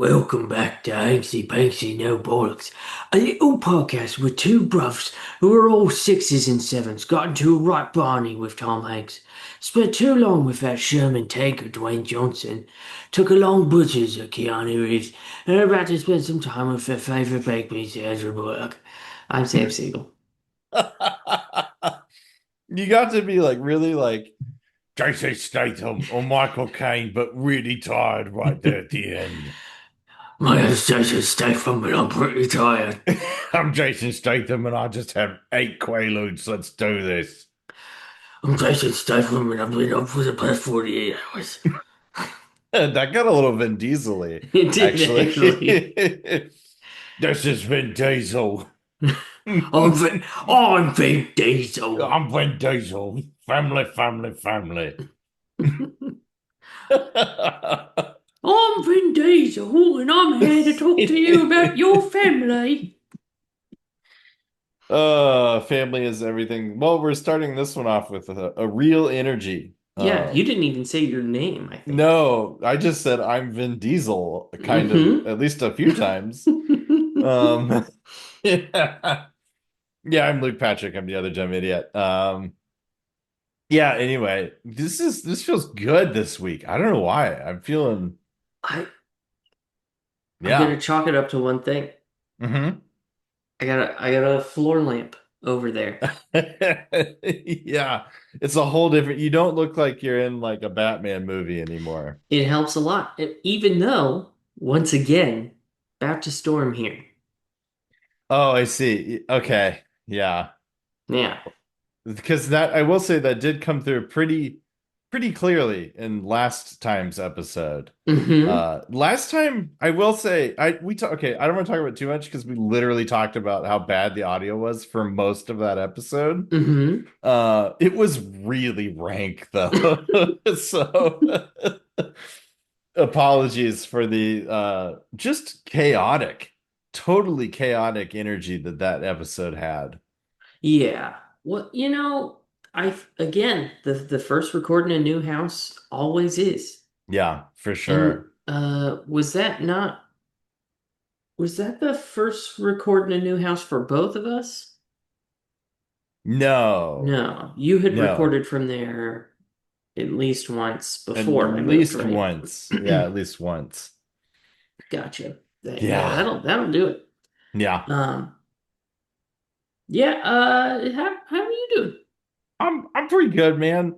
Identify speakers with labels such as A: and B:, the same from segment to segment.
A: Welcome back to Hanksy Panksy No Bollocks, a little podcast with two bruv who are all sixes and sevens, got into a right barney with Tom Hanks, spent too long with that Sherman tanker Dwayne Johnson, took a long butchers of Keanu Reeves, and are about to spend some time with their favourite baked beans, Andrew Bullock. I'm Sam Siegel.
B: You got to be like really like Jason Statham or Michael Caine, but really tired right there at the end.
A: My name's Jason Statham and I'm pretty tired.
B: I'm Jason Statham and I just have 8 Quaaludes. Let's do this.
A: I'm Jason Statham and I've been up for the past 48 hours.
B: That got a little Vin Diesel-y,
A: It did actually.
B: actually. This is Vin Diesel.
A: I'm Vin Diesel.
B: I'm Vin Diesel. Family, family, family.
A: I'm Vin Diesel, and I'm here to talk to you about your family.
B: Family is everything. Well, we're starting this one off with a real energy.
A: Yeah, you didn't even say your name, I think.
B: No, I just said I'm Vin Diesel, kind of,
A: Mm-hmm.
B: at least a few times. Um, yeah, yeah, I'm Luke Patrick. I'm the other dumb idiot. Yeah. Anyway, this feels good this week. I don't know why. I'm feeling,
A: I I'm
B: yeah.
A: gonna chalk it up to one thing.
B: Hmm.
A: I got a floor lamp over there.
B: Yeah, it's a whole different. You don't look like you're in like a Batman movie anymore.
A: It helps a lot, even though once again, about to storm here.
B: Oh, I see. Okay, yeah.
A: Yeah.
B: Because that I will say that did come through pretty clearly in last time's episode.
A: Mm-hmm.
B: Last time I will say okay, I don't want to talk about it too much because we literally talked about how bad the audio was for most of that episode.
A: Mm-hmm.
B: It was really rank though. So apologies for the just chaotic, totally chaotic energy that episode had.
A: Yeah. Well, I again, the first record in a new house always is.
B: Yeah, for
A: And
B: sure.
A: was that the first record in a new house for both of us?
B: No,
A: No, you had
B: no.
A: recorded from there at least once
B: At
A: before I moved,
B: least
A: right?
B: once. Yeah, at least once.
A: Gotcha. Yeah,
B: Yeah.
A: that'll do it.
B: Yeah.
A: Um, yeah, how are you doing?
B: I'm pretty good, man.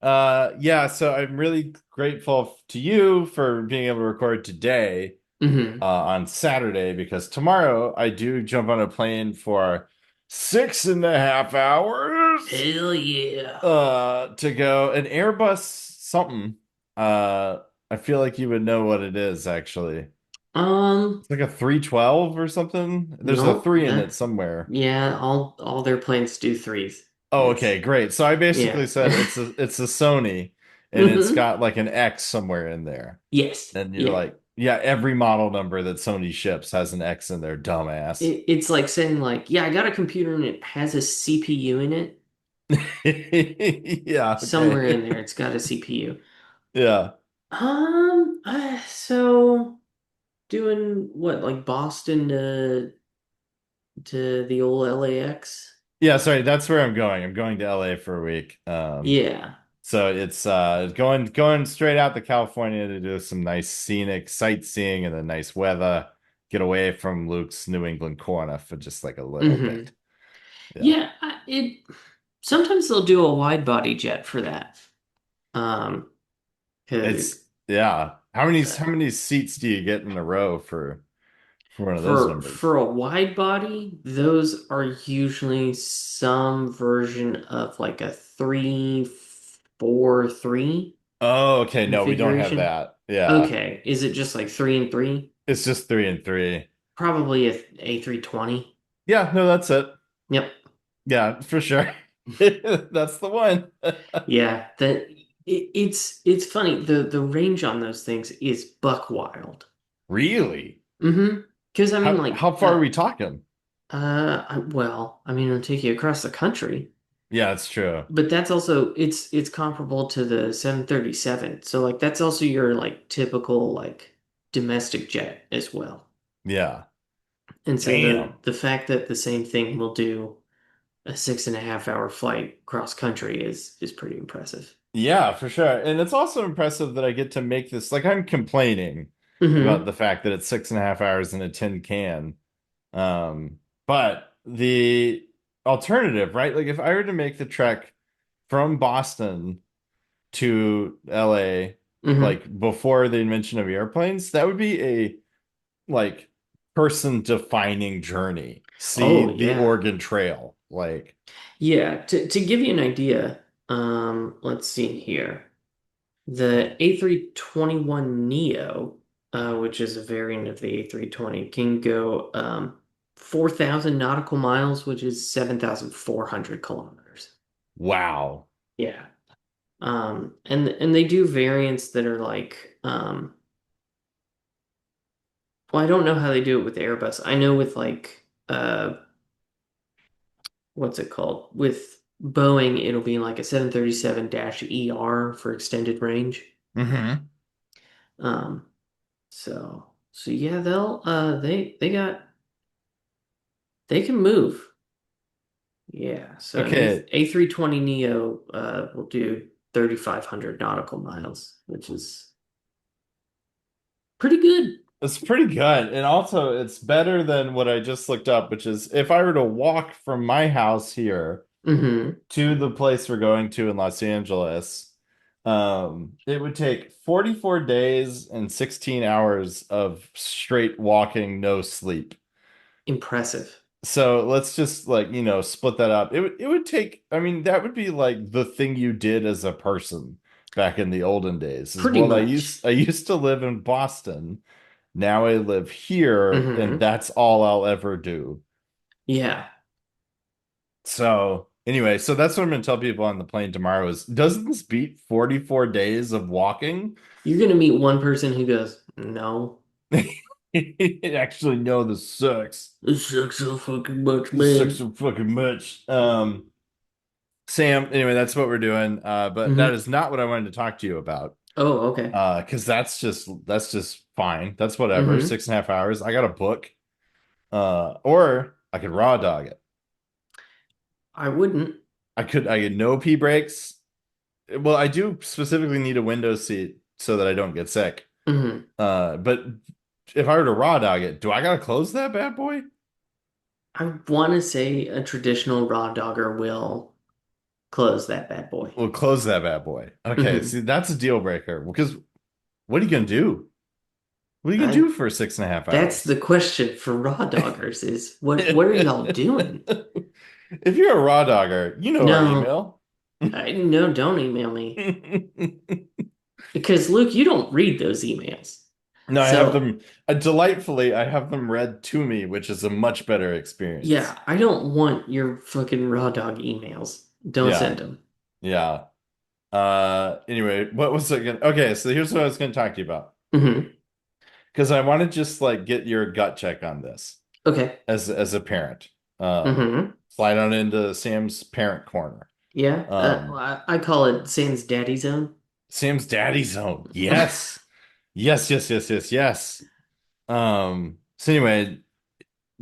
B: Yeah, so I'm really grateful to you for being able to record today
A: Hmm.
B: on Saturday because tomorrow I do jump on a plane for 6.5 hours
A: Hell yeah.
B: to go an Airbus something. Uh I feel like you would know what it is actually.
A: Um,
B: It's like a 312 or something. There's a
A: no,
B: three in it
A: that
B: somewhere.
A: yeah, all their planes do threes.
B: Oh,
A: It's
B: okay, great. So I
A: yeah.
B: basically said it's a Sony and it's
A: Hmm.
B: got like an X somewhere in there.
A: Yes.
B: And you're
A: Yeah.
B: like, yeah, every model number that Sony ships has an X in there, dumbass.
A: It's like saying like, yeah, I got a computer and it has a CPU in it.
B: Yeah,
A: Somewhere in there,
B: okay.
A: it's got a CPU.
B: Yeah.
A: So doing what, like Boston to the old LAX?
B: Yeah, sorry, that's where I'm going. I'm going to LA for a week.
A: Yeah.
B: So it's going straight out to California to do some nice scenic sightseeing and the nice weather. Get away from Luke's New England corner for just like a little
A: Hmm.
B: bit. Yeah.
A: Yeah, it sometimes they'll do a wide body jet for that. Um,
B: It's
A: 'Cause
B: yeah. How
A: uh,
B: many seats do you get in a row for one of those numbers?
A: for a wide body, those are usually some version of like a 3-4-3
B: Oh, okay. No, we don't have
A: configuration.
B: that. Yeah.
A: Okay, is it just like 3 and 3?
B: It's just three and three.
A: Probably a A320.
B: Yeah, no, that's it.
A: Yep.
B: Yeah, for sure. That's the one.
A: Yeah, it's funny. The range on those things is buck wild.
B: Really?
A: Mm-hmm. Because I mean, like,
B: How far are we talking?
A: well, I mean, it'll take you across the country,
B: Yeah, it's true.
A: but that's also it's comparable to the 737. So like, that's also your like typical like domestic jet as well.
B: Yeah.
A: And so
B: Damn.
A: the fact that the same thing will do a 6.5 hour flight cross country is pretty impressive.
B: Yeah, for sure. And it's also impressive that I get to make this. Like, I'm complaining about
A: Hmm.
B: the fact that it's 6.5 hours in a tin can. But the alternative, right? Like, if I were to make the trek from Boston to LA,
A: Hmm.
B: like before the invention of airplanes, that would be a like person defining journey. See
A: Oh
B: the
A: yeah.
B: Oregon Trail. Like,
A: Yeah, to give you an idea, let's see here. The A321 Neo, which is a variant of the A320, can go 4,000 nautical miles, which is 7,400 kilometers.
B: wow.
A: Yeah. And they do variants that are like, well, I don't know how they do it with Airbus. I know with like, what's it called? With Boeing, it'll be like a 737-ER for extended range.
B: Hmm.
A: Um, so yeah, they can move. Yeah, so an
B: Okay,
A: A320 Neo will do 3,500 nautical miles, which is pretty good.
B: it's pretty good. And also, it's better than what I just looked up, which is if I were to walk from my house here
A: Hmm.
B: to the place we're going to in Los Angeles, it would take 44 days and 16 hours of straight walking, no sleep.
A: Impressive.
B: So let's just like, split that up. It would take, I mean, that would be like the thing you did as a person back in the olden days. Is
A: Pretty
B: well, I
A: much.
B: used I used to live in Boston. Now I live here, and
A: Hmm.
B: that's all I'll ever do.
A: Yeah.
B: So anyway, so that's what I'm gonna tell people on the plane tomorrow is doesn't this beat 44 days of walking?
A: You're gonna meet one person who goes, "No,
B: Actually, no, this sucks.
A: this sucks so fucking much,
B: This sucks
A: man."
B: so fucking much. Sam, anyway, that's what we're doing. But that
A: Hmm.
B: is not what I wanted to talk to you about.
A: Oh, okay.
B: Because that's just fine. That's whatever.
A: Hmm.
B: 6.5 hours. I got a book. Or I could raw dog it.
A: I wouldn't.
B: I get no pee breaks. Well, I do specifically need a window seat so that I don't get sick.
A: Hmm.
B: But if I were to raw dog it, do I gotta close that bad boy?
A: I want to say a traditional raw dogger will close that bad boy.
B: We'll close that bad boy. Okay,
A: Hmm.
B: see, that's a deal breaker. Because what are you gonna do? What are you gonna
A: I
B: do for 6.5
A: That's the
B: hours?
A: question for raw doggers is what are y'all doing?
B: If you're a raw dogger, you know our
A: No,
B: email.
A: no, don't email me because Luke, you don't read those emails.
B: No, I have
A: So
B: them delightfully, I have them read to me, which is a much better experience.
A: yeah, I don't want your fucking raw dog emails. Don't
B: Yeah.
A: send them.
B: Yeah. Anyway, what was I gonna okay, so here's what I was gonna talk to you about.
A: Hmm.
B: Because I want to just like get your gut check on this
A: Okay.
B: as a parent. Um,
A: Hmm.
B: Slide on into Sam's parent corner.
A: Yeah.
B: Um,
A: I call it Sam's daddy zone.
B: Sam's daddy zone. Yes. Yes, yes, yes, yes, yes. So anyway,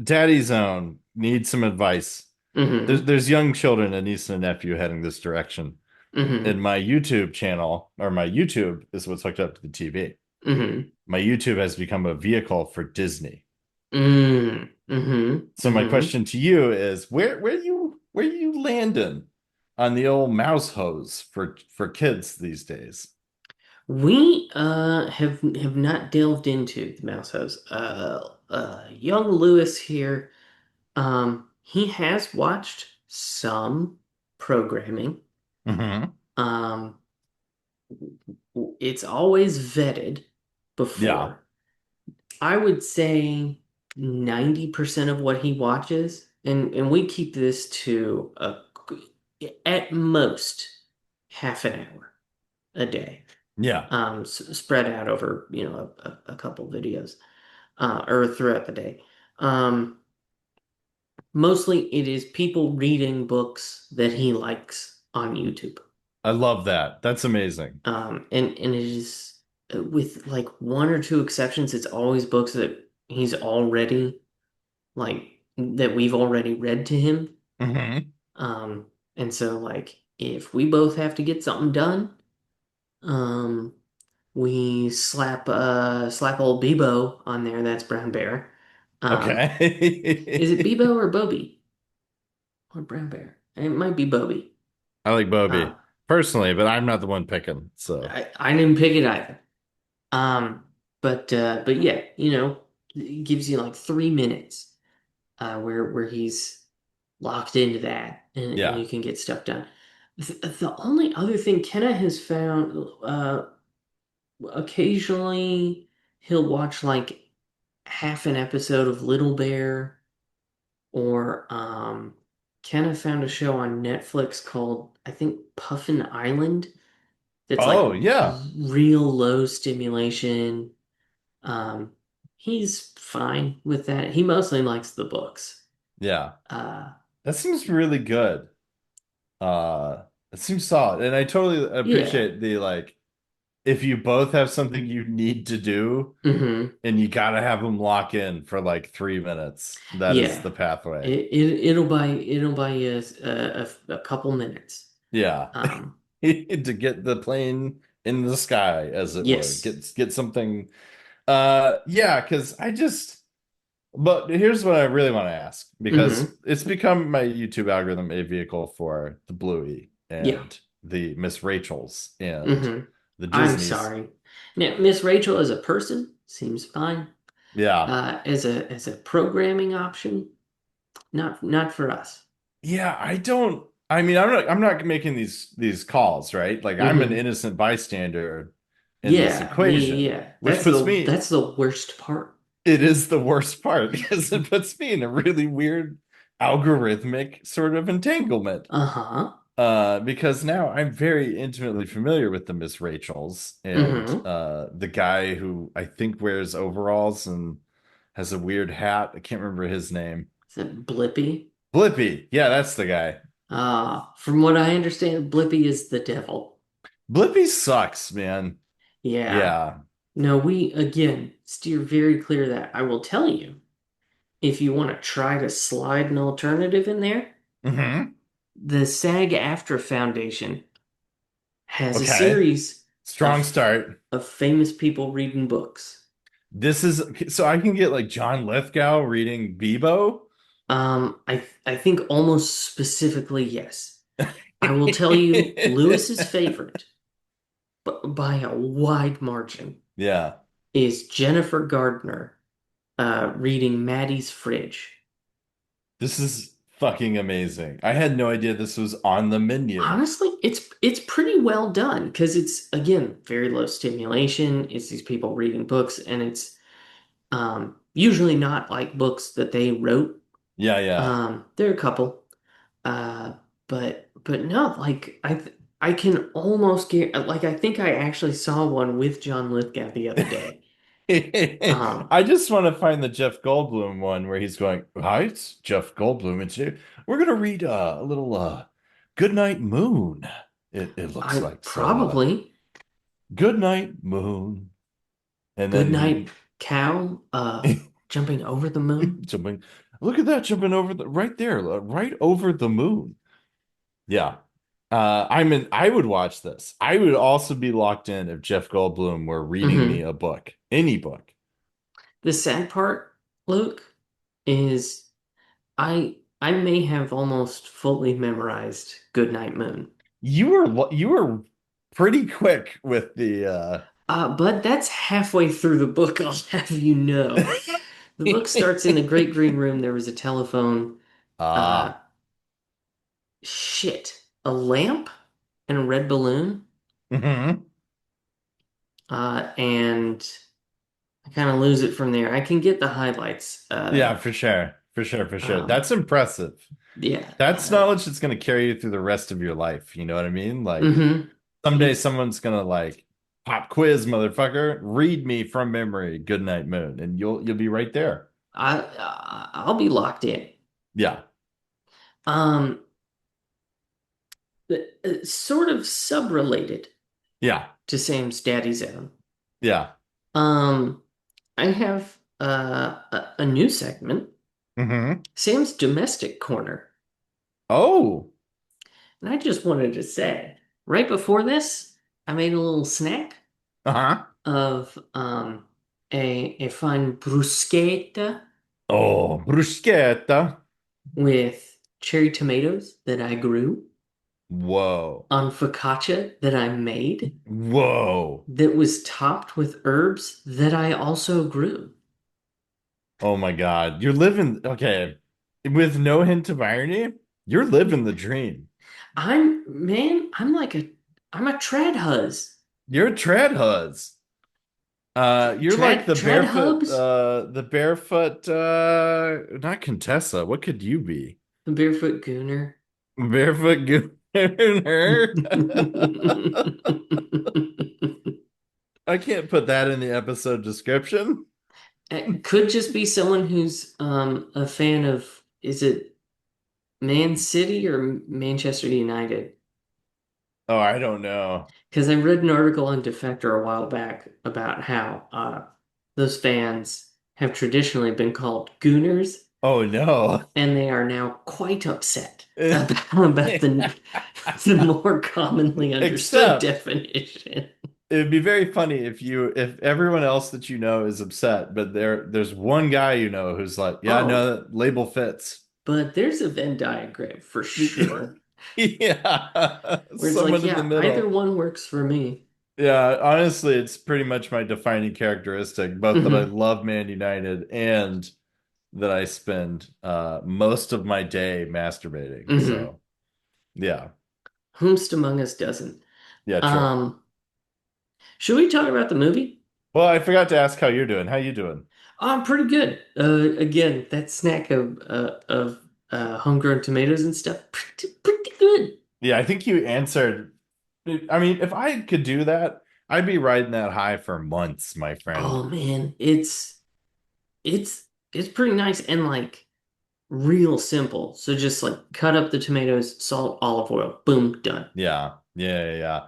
B: daddy zone needs some advice.
A: Hmm.
B: There's young children, a niece and a nephew heading this direction. And
A: Hmm.
B: my YouTube channel, or my YouTube is what's hooked up to the TV.
A: Hmm.
B: My YouTube has become a vehicle for Disney.
A: Hmm. Hmm.
B: So my
A: Hmm.
B: question to you is where you landing on the old mouse hose for kids these days?
A: We have not delved into the mouse hose. Young Lewis here, he has watched some programming.
B: Hmm.
A: Um, it's always vetted
B: Yeah.
A: before. I would say 90% of what he watches, and we keep this to at most half an hour a day,
B: Yeah.
A: spread out over, a couple videos, or throughout the day. Um, Mostly it is people reading books that he likes on YouTube.
B: I love that. That's amazing.
A: And it is with like one or two exceptions, it's always books that he's already like that we've already read to him.
B: Hmm.
A: Um, and so like if we both have to get something done, um, we slap old Bebo on there. That's Brown Bear. Is it
B: Okay.
A: Bebo or Bobbee or Brown Bear? It might be Bobbee.
B: I like
A: Uh,
B: Bobbee personally, but I'm not the one picking. So
A: I didn't pick it either. Um, but yeah, it gives you like 3 minutes where he's locked into that and
B: yeah.
A: you can get stuff done. The only other thing Kenna has found, occasionally he'll watch like half an episode of Little Bear, or Kenna found a show on Netflix called, I think, Puffin Island, that's like
B: Oh yeah.
A: real low stimulation. Um, he's fine with that. He mostly likes the books.
B: Yeah.
A: Uh,
B: That seems really good. It seems solid. And I totally
A: yeah.
B: appreciate the like if you both have something you need to do
A: Hmm.
B: and you gotta have them lock in for like 3 minutes, that is
A: Yeah.
B: the pathway.
A: It'll buy you a couple minutes.
B: Yeah.
A: Um,
B: To get the plane in the sky, as it were.
A: yes.
B: Get something yeah, because I just but here's what I really want to ask, because
A: Hmm.
B: it's become my YouTube algorithm a vehicle for the Bluey
A: Yeah.
B: and the Miss Rachels and
A: Hmm.
B: the
A: I'm
B: Disneys.
A: sorry. Now, Miss Rachel as a person seems fine.
B: Yeah.
A: As a programming option, not for us.
B: Yeah, I don't I mean I'm not making these calls, right? Like I'm an
A: Hmm.
B: innocent bystander in this
A: Yeah, yeah,
B: equation,
A: yeah.
B: which puts me
A: That's the worst part.
B: it is the worst part because it puts me in a really weird algorithmic sort of entanglement.
A: Uh-huh.
B: Because now I'm very intimately familiar with the Miss Rachels and
A: Hmm.
B: the guy who I think wears overalls and has a weird hat. I can't remember his name.
A: Is it Blippy?
B: Blippy. Yeah, that's the guy.
A: From what I understand, Blippy is the devil.
B: Blippy sucks, man.
A: Yeah.
B: Yeah.
A: No, we again steer very clear of that. I will tell you, if you want to try to slide an alternative in there,
B: Hmm.
A: the SAG-AFTRA Foundation has a
B: Okay.
A: series
B: Strong
A: of
B: start.
A: famous people reading books.
B: This is so I can get like John Lithgow reading Bebo.
A: I think almost specifically yes. I will tell you, Lewis's favorite, but by a wide margin,
B: Yeah.
A: is Jennifer Gardner reading Maddie's Fridge.
B: This is fucking amazing. I had no idea this was on the menu.
A: Honestly, it's pretty well done because it's again very low stimulation. It's these people reading books, and it's usually not like books that they wrote.
B: Yeah, yeah.
A: There are a couple, uh, but no, like I can almost get like I think I actually saw one with John Lithgow the other day. Um,
B: I just want to find the Jeff Goldblum one where he's going, "Hi, it's Jeff Goldblum. We're gonna read a little Goodnight Moon. It looks
A: I
B: like so
A: probably
B: Goodnight Moon." And
A: Good
B: then
A: Night Cow jumping over the moon.
B: jumping, look at that jumping over the right there, right over the moon. Yeah. I would watch this. I would also be locked in if Jeff Goldblum were reading me
A: Hmm.
B: a book, any book.
A: The sad part, Luke, is I may have almost fully memorized Goodnight Moon.
B: You were pretty quick with the
A: But that's halfway through the book, I'll have you know. The book starts in the great green room. There was a telephone. Uh,
B: ah.
A: shit, a lamp and a red balloon.
B: Hmm.
A: And I kind of lose it from there. I can get the highlights.
B: Yeah, for sure. For sure, for sure.
A: Um,
B: That's impressive.
A: yeah.
B: That's knowledge that's going to carry you through the rest of your life. You know what I mean? Like
A: Mm-hmm.
B: someday
A: It's
B: someone's going to like pop quiz, motherfucker. Read me from memory, Goodnight Moon, and you'll be right there.
A: I'll be locked in.
B: Yeah.
A: Um, sort of sub-related
B: Yeah.
A: to Sam's Daddy's Own.
B: Yeah.
A: Um, I have a new segment,
B: Hmm.
A: Sam's Domestic Corner.
B: Oh.
A: And I just wanted to say, right before this, I made a little snack
B: Uh-huh.
A: of a fine bruschetta
B: Oh, bruschetta.
A: with cherry tomatoes that I grew
B: Whoa.
A: on focaccia that I made
B: Whoa.
A: that was topped with herbs that I also grew.
B: Oh my God. You're living, okay. With no hint of irony, you're living the dream.
A: I'm a trad huzz.
B: You're a trad huzz. You're like
A: Trad hubs?
B: the barefoot, not Contessa. What could you be?
A: The barefoot gooner.
B: Barefoot Gooner. I can't put that in the episode description.
A: It could just be someone who's a fan of, is it Man City or Manchester United?
B: Oh, I don't know.
A: Because I read an article on Defector a while back about how those fans have traditionally been called Gooners,
B: Oh no.
A: and they are now quite upset about the more commonly understood
B: Except
A: definition.
B: it'd be very funny if everyone else that you know is upset, but there's one guy you know who's like, yeah,
A: Oh,
B: no, that label fits.
A: but there's a Venn diagram for sure,
B: Yeah.
A: where it's like,
B: Someone in the
A: yeah, either
B: middle.
A: one works for me.
B: Yeah, honestly, it's pretty much my defining characteristic, both that I
A: Hmm.
B: love Man United and that I spend most of my day masturbating.
A: Hmm.
B: So, yeah.
A: Whomst among us doesn't?
B: Yeah, true.
A: Um, should we talk about the movie?
B: Well, I forgot to ask how you're doing. How you doing?
A: Oh, I'm pretty good. Again, that snack of homegrown tomatoes and stuff, pretty good.
B: Yeah, I think you answered. I mean, if I could do that, I'd be riding that high for months, my friend.
A: Oh man, it's pretty nice and like real simple. So just like cut up the tomatoes, salt, olive oil, boom, done.
B: Yeah, yeah, yeah, yeah.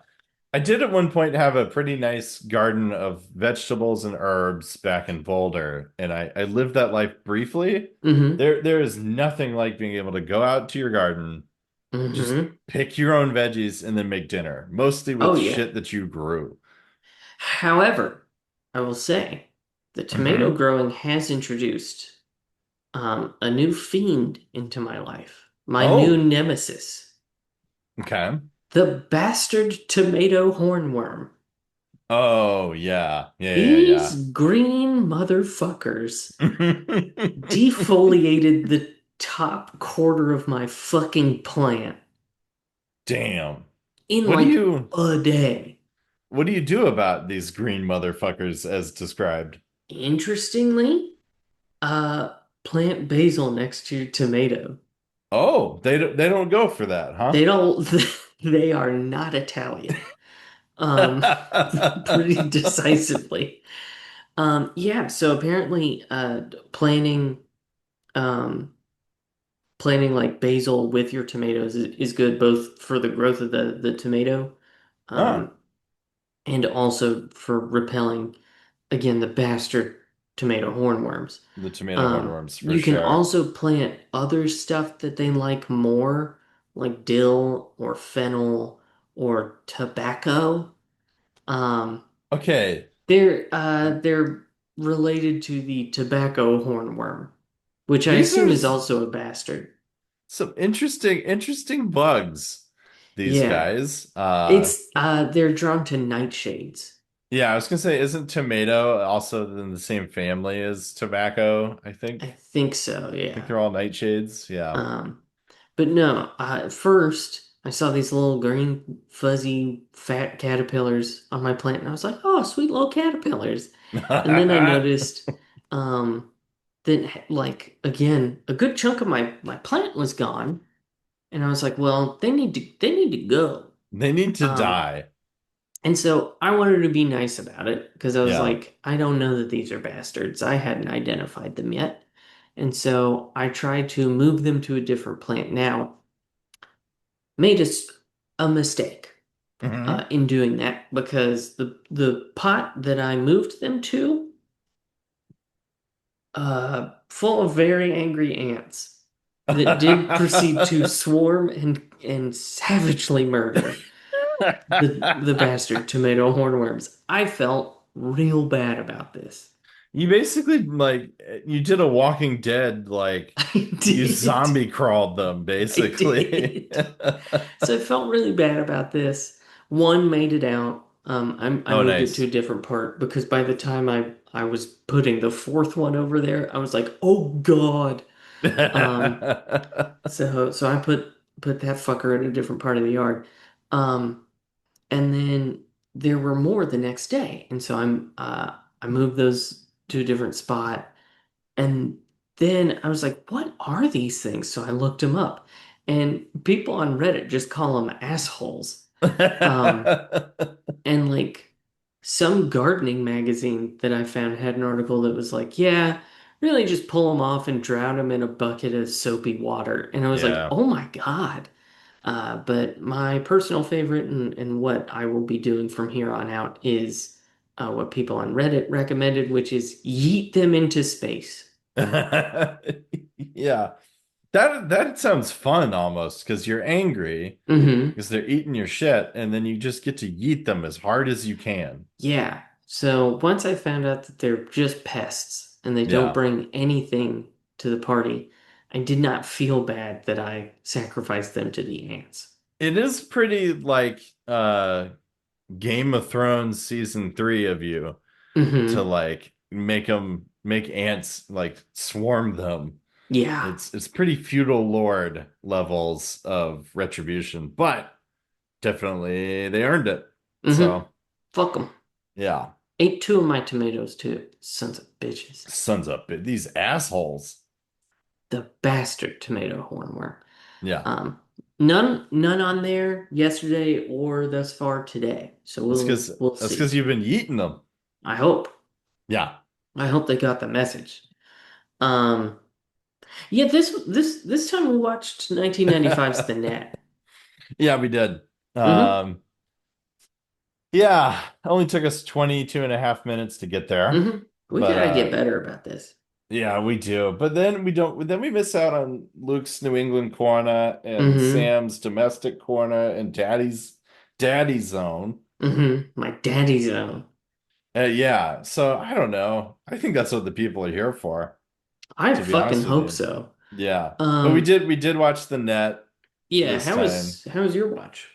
B: I did at one point have a pretty nice garden of vegetables and herbs back in Boulder, and I lived that life briefly.
A: Mm-hmm.
B: There is nothing like being able to go out to your garden, just
A: Mm-hmm.
B: pick your own veggies, and then make dinner, mostly
A: Oh
B: with
A: yeah.
B: shit that you grew.
A: However, I will say the tomato
B: Hmm.
A: growing has introduced a new fiend into my life. My new
B: Oh,
A: nemesis,
B: okay.
A: the bastard tomato hornworm.
B: Oh, yeah. Yeah,
A: These green motherfuckers
B: yeah, yeah.
A: defoliated the top quarter of my fucking plant
B: Damn.
A: in
B: What do
A: like
B: you
A: a day.
B: what do you do about these green motherfuckers as described?
A: Interestingly, uh, plant basil next to your tomato.
B: Oh, they don't go for that, huh?
A: They don't, they are not Italian. Um, pretty decisively. Yeah, so apparently, planting, um, planting like basil with your tomatoes is good both for the growth of the tomato,
B: Huh.
A: um, and also for repelling, again, the bastard tomato hornworms.
B: The tomato hornworms for
A: You can
B: sure.
A: also plant other stuff that they like more, like dill or fennel or tobacco. Um,
B: Okay.
A: they're related to the tobacco hornworm, which I
B: These are
A: assume is also a bastard.
B: some interesting bugs, these
A: Yeah.
B: guys.
A: It's they're drawn to nightshades.
B: Yeah, I was gonna say, isn't tomato also in the same family as tobacco? I
A: I
B: think.
A: think so,
B: I think
A: yeah.
B: they're all nightshades. Yeah.
A: Um, but no, at first I saw these little green, fuzzy, fat caterpillars on my plant, and I was like, oh, sweet little caterpillars. And then I noticed that like again, a good chunk of my plant was gone, and I was like, well, they need to go.
B: They need to
A: Um,
B: die.
A: and so I wanted to be nice about it because I was
B: Yeah.
A: like, I don't know that these are bastards. I hadn't identified them yet. And so I tried to move them to a different plant. Now, made a mistake.
B: Hmm.
A: in doing that because the pot that I moved them to, full of very angry ants that did proceed to swarm and savagely murder the bastard tomato hornworms. I felt real bad about this.
B: You basically like you did a Walking Dead, like
A: I
B: you
A: did.
B: zombie crawled them
A: I
B: basically.
A: did. So I felt really bad about this. One made it out. I
B: Oh,
A: moved it to
B: nice.
A: a different part because by the time I was putting the fourth one over there, I was like, oh God. Um, so I put that fucker in a different part of the yard. Um, and then there were more the next day, and so I moved those to a different spot. And then I was like, what are these things? So I looked them up. And people on Reddit just call them assholes. Um, and like some gardening magazine that I found had an article that was like, yeah, really just pull them off and drown them in a bucket of soapy water. And I was like,
B: Yeah.
A: oh my God. But my personal favorite and what I will be doing from here on out is what people on Reddit recommended, which is yeet them into space.
B: Yeah. That sounds fun almost because you're angry
A: Hmm.
B: because they're eating your shit and then you just get to yeet them as hard as you can.
A: Yeah. So once I found out that they're just pests and they don't
B: Yeah.
A: bring anything to the party, I did not feel bad that I sacrificed them to the ants.
B: It is pretty like Game of Thrones season 3 of you to
A: Hmm.
B: like make ants like swarm them.
A: Yeah.
B: It's pretty feudal lord levels of retribution, but definitely they earned it.
A: Hmm.
B: So,
A: Fuck them.
B: yeah.
A: Ate two of my tomatoes too. Sons of bitches.
B: Sons up these assholes.
A: The bastard tomato hornworm.
B: Yeah.
A: Um, none on there yesterday or thus far today. So
B: That's
A: we'll
B: because
A: see.
B: you've been eating them.
A: I hope.
B: Yeah.
A: I hope they got the message. Um, yeah, this time we watched 1995's The Net.
B: Yeah, we did.
A: Mm-hmm.
B: Um, yeah, only took us 22 and a half minutes to get there.
A: Mm-hmm. We
B: But
A: gotta get better about this.
B: yeah, we do. But then we don't then we miss out on Luke's New England corner and
A: Mm-hmm.
B: Sam's domestic corner and Daddy's zone.
A: Mm-hmm. My daddy's own.
B: Yeah, so I don't know. I think that's what the people are here for,
A: I
B: to be
A: fucking
B: honest with
A: hope
B: you.
A: so.
B: Yeah. But
A: Um,
B: we did watch the net
A: yeah,
B: this time.
A: how was your watch?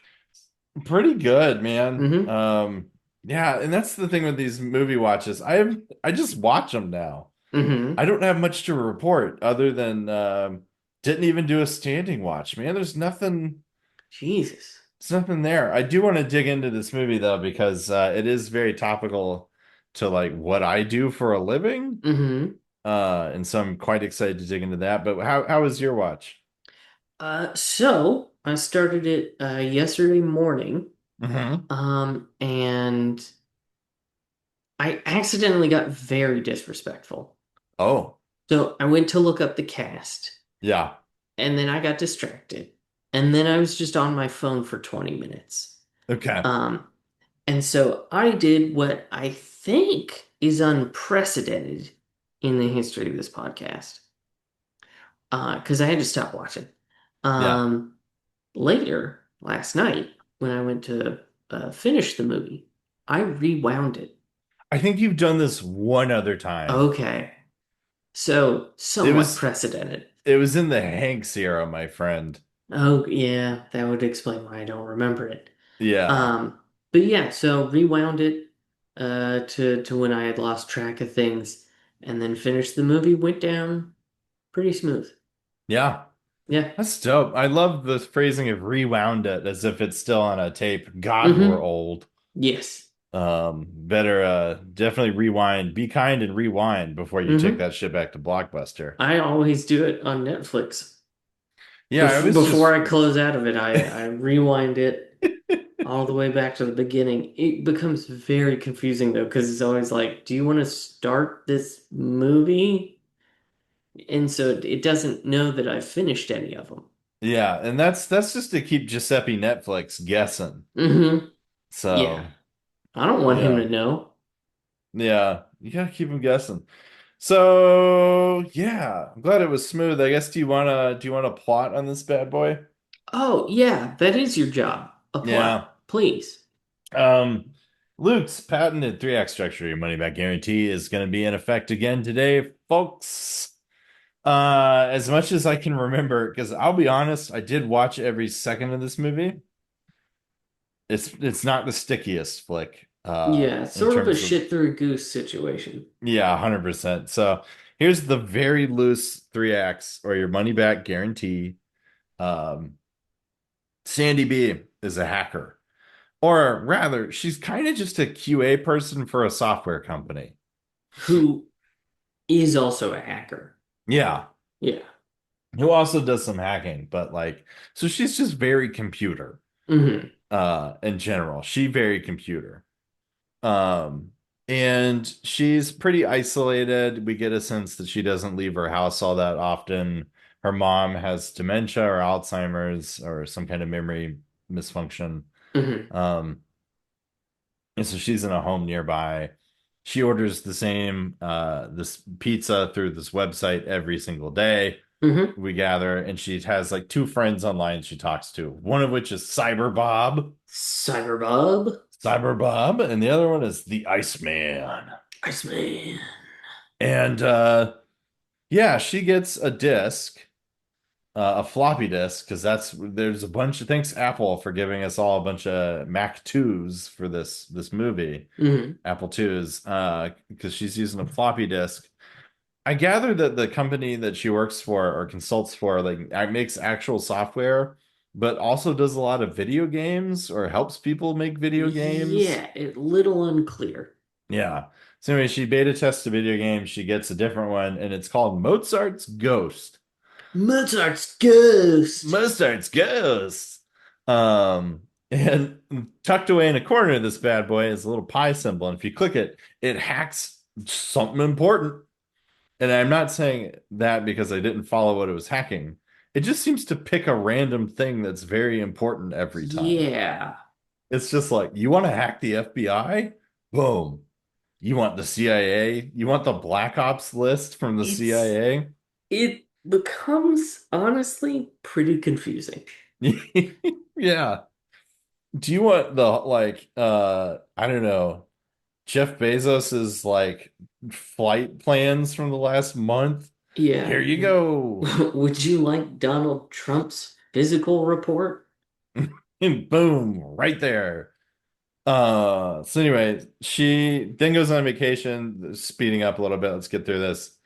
B: Pretty good, man.
A: Mm-hmm.
B: Yeah, and that's the thing with these movie watches. I just watch them now.
A: Mm-hmm.
B: I don't have much to report other than didn't even do a standing watch, man.
A: Jesus.
B: There's nothing there. I do want to dig into this movie though because it is very topical to like what I do for a living.
A: Mm-hmm.
B: And so I'm quite excited to dig into that. But how was your watch?
A: So I started it yesterday morning.
B: Hmm.
A: And I accidentally got very disrespectful.
B: Oh,
A: So I went to look up the cast,
B: yeah.
A: and then I got distracted. And then I was just on my phone for 20 minutes.
B: Okay.
A: Um, and so I did what I think is unprecedented in the history of this podcast. Because I had to stop watching.
B: Yeah.
A: Um, Later last night, when I went to finish the movie, I rewound it.
B: I think you've done this one other time.
A: Okay. So
B: It
A: somewhat
B: was
A: precedented.
B: it was in the Hanks era, my friend.
A: Oh yeah, that would explain why I don't remember it.
B: Yeah.
A: Um, but yeah, so rewound it to when I had lost track of things and then finished the movie, went down pretty smooth.
B: Yeah.
A: Yeah.
B: That's dope. I love the phrasing of rewound it as if it's still on a tape. God, we're
A: Mm-hmm.
B: old.
A: Yes.
B: Better definitely rewind. Be kind and rewind before you take
A: Mm-hmm.
B: that shit back to Blockbuster.
A: I always do it on Netflix.
B: Yeah, I was
A: Before
B: just
A: I close out of it, I rewind it all the way back to the beginning. It becomes very confusing though, because it's always like, do you want to start this movie? And so it doesn't know that I've finished any of them.
B: Yeah, and that's just to keep Giuseppe Netflix guessing.
A: Mm-hmm. Yeah.
B: So,
A: I don't want him
B: yeah.
A: to know.
B: Yeah, you gotta keep him guessing. So, yeah, I'm glad it was smooth. I guess do you wanna plot on this bad boy?
A: Oh, yeah, that is your job. Apply,
B: Yeah.
A: please.
B: Um, Luke's patented 3 act structure, your money back guarantee, is gonna be in effect again today, folks. As much as I can remember, because I'll be honest, I did watch every second of this movie. It's not the stickiest flick,
A: Yeah,
B: in
A: sort of a
B: terms of
A: shit through goose situation.
B: yeah, 100%. So here's the very loose 3 acts or your money back guarantee. Um, Sandy B is a hacker, or rather, she's kind of just a QA person for a software company.
A: Who is also a hacker.
B: Yeah,
A: Yeah.
B: who also does some hacking, but like, so she's just very computer,
A: Hmm.
B: in general. She very computer. Um, and she's pretty isolated. We get a sense that she doesn't leave her house all that often. Her mom has dementia or Alzheimer's or some kind of memory misfunction.
A: Hmm.
B: Um, and so she's in a home nearby. She orders the same this pizza through this website every single day.
A: Hmm.
B: We gather, and she has like 2 friends online she talks to. One of which is
A: Cyber Bob.
B: Cyber Bob, and the other one is the Iceman.
A: Iceman.
B: And yeah, she gets a disc, a floppy disk, because there's a bunch of thanks Apple for giving us all a bunch of Mac 2s for this movie,
A: Hmm.
B: Apple 2s, because she's using a floppy disk. I gather that the company that she works for or consults for like makes actual software, but also does a lot of video games or helps people make video games.
A: Yeah, it little unclear.
B: Yeah. So anyway, she beta tests a video game. She gets a different one, and it's called Mozart's Ghost.
A: Mozart's Ghost.
B: Mozart's Ghost. And tucked away in a corner of this bad boy is a little pi symbol, and if you click it, it hacks something important. And I'm not saying that because I didn't follow what it was hacking. It just seems to pick a random thing that's very important every time.
A: Yeah.
B: It's just like, you want to hack the FBI? Boom. You want the CIA? You want the Black Ops list from the
A: It's
B: CIA?
A: it becomes honestly pretty confusing.
B: Yeah. Do you want the like I don't know, Jeff Bezos's like flight plans from the last month?
A: Yeah.
B: Here you go.
A: Would you like Donald Trump's physical report?
B: And boom, right there. So anyway, she then goes on vacation, speeding up a little bit. Let's get through this.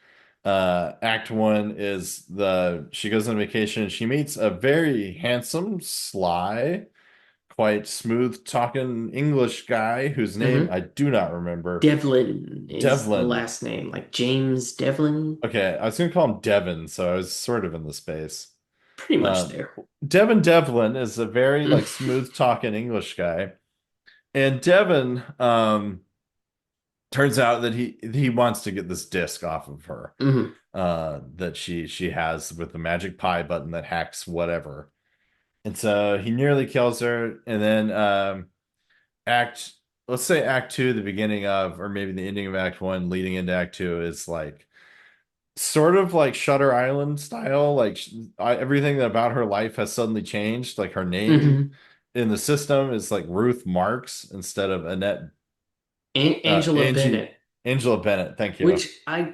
B: Act one is she goes on vacation. She meets a very handsome, sly, quite smooth talking English guy whose name
A: Hmm.
B: I do not remember.
A: Devlin is the
B: Devlin.
A: last name, like James Devlin.
B: Okay, I was gonna call him Devin, so I was sort of in the space.
A: Pretty much
B: Um,
A: there.
B: Devin Devlin is a very like smooth talking English guy. And Devin, turns out that he wants to get this disc off of her,
A: Hmm.
B: that she has with the magic pie button that hacks whatever. And so he nearly kills her, and then act let's say act two, the beginning of, or maybe the ending of act one, leading into act two, is like sort of like Shutter Island style. Like everything about her life has suddenly changed. Like her name
A: Hmm.
B: in the system is like Ruth Marks instead of Annette
A: Angela
B: Angie
A: Bennett,
B: Angela Bennett. Thank you.
A: which I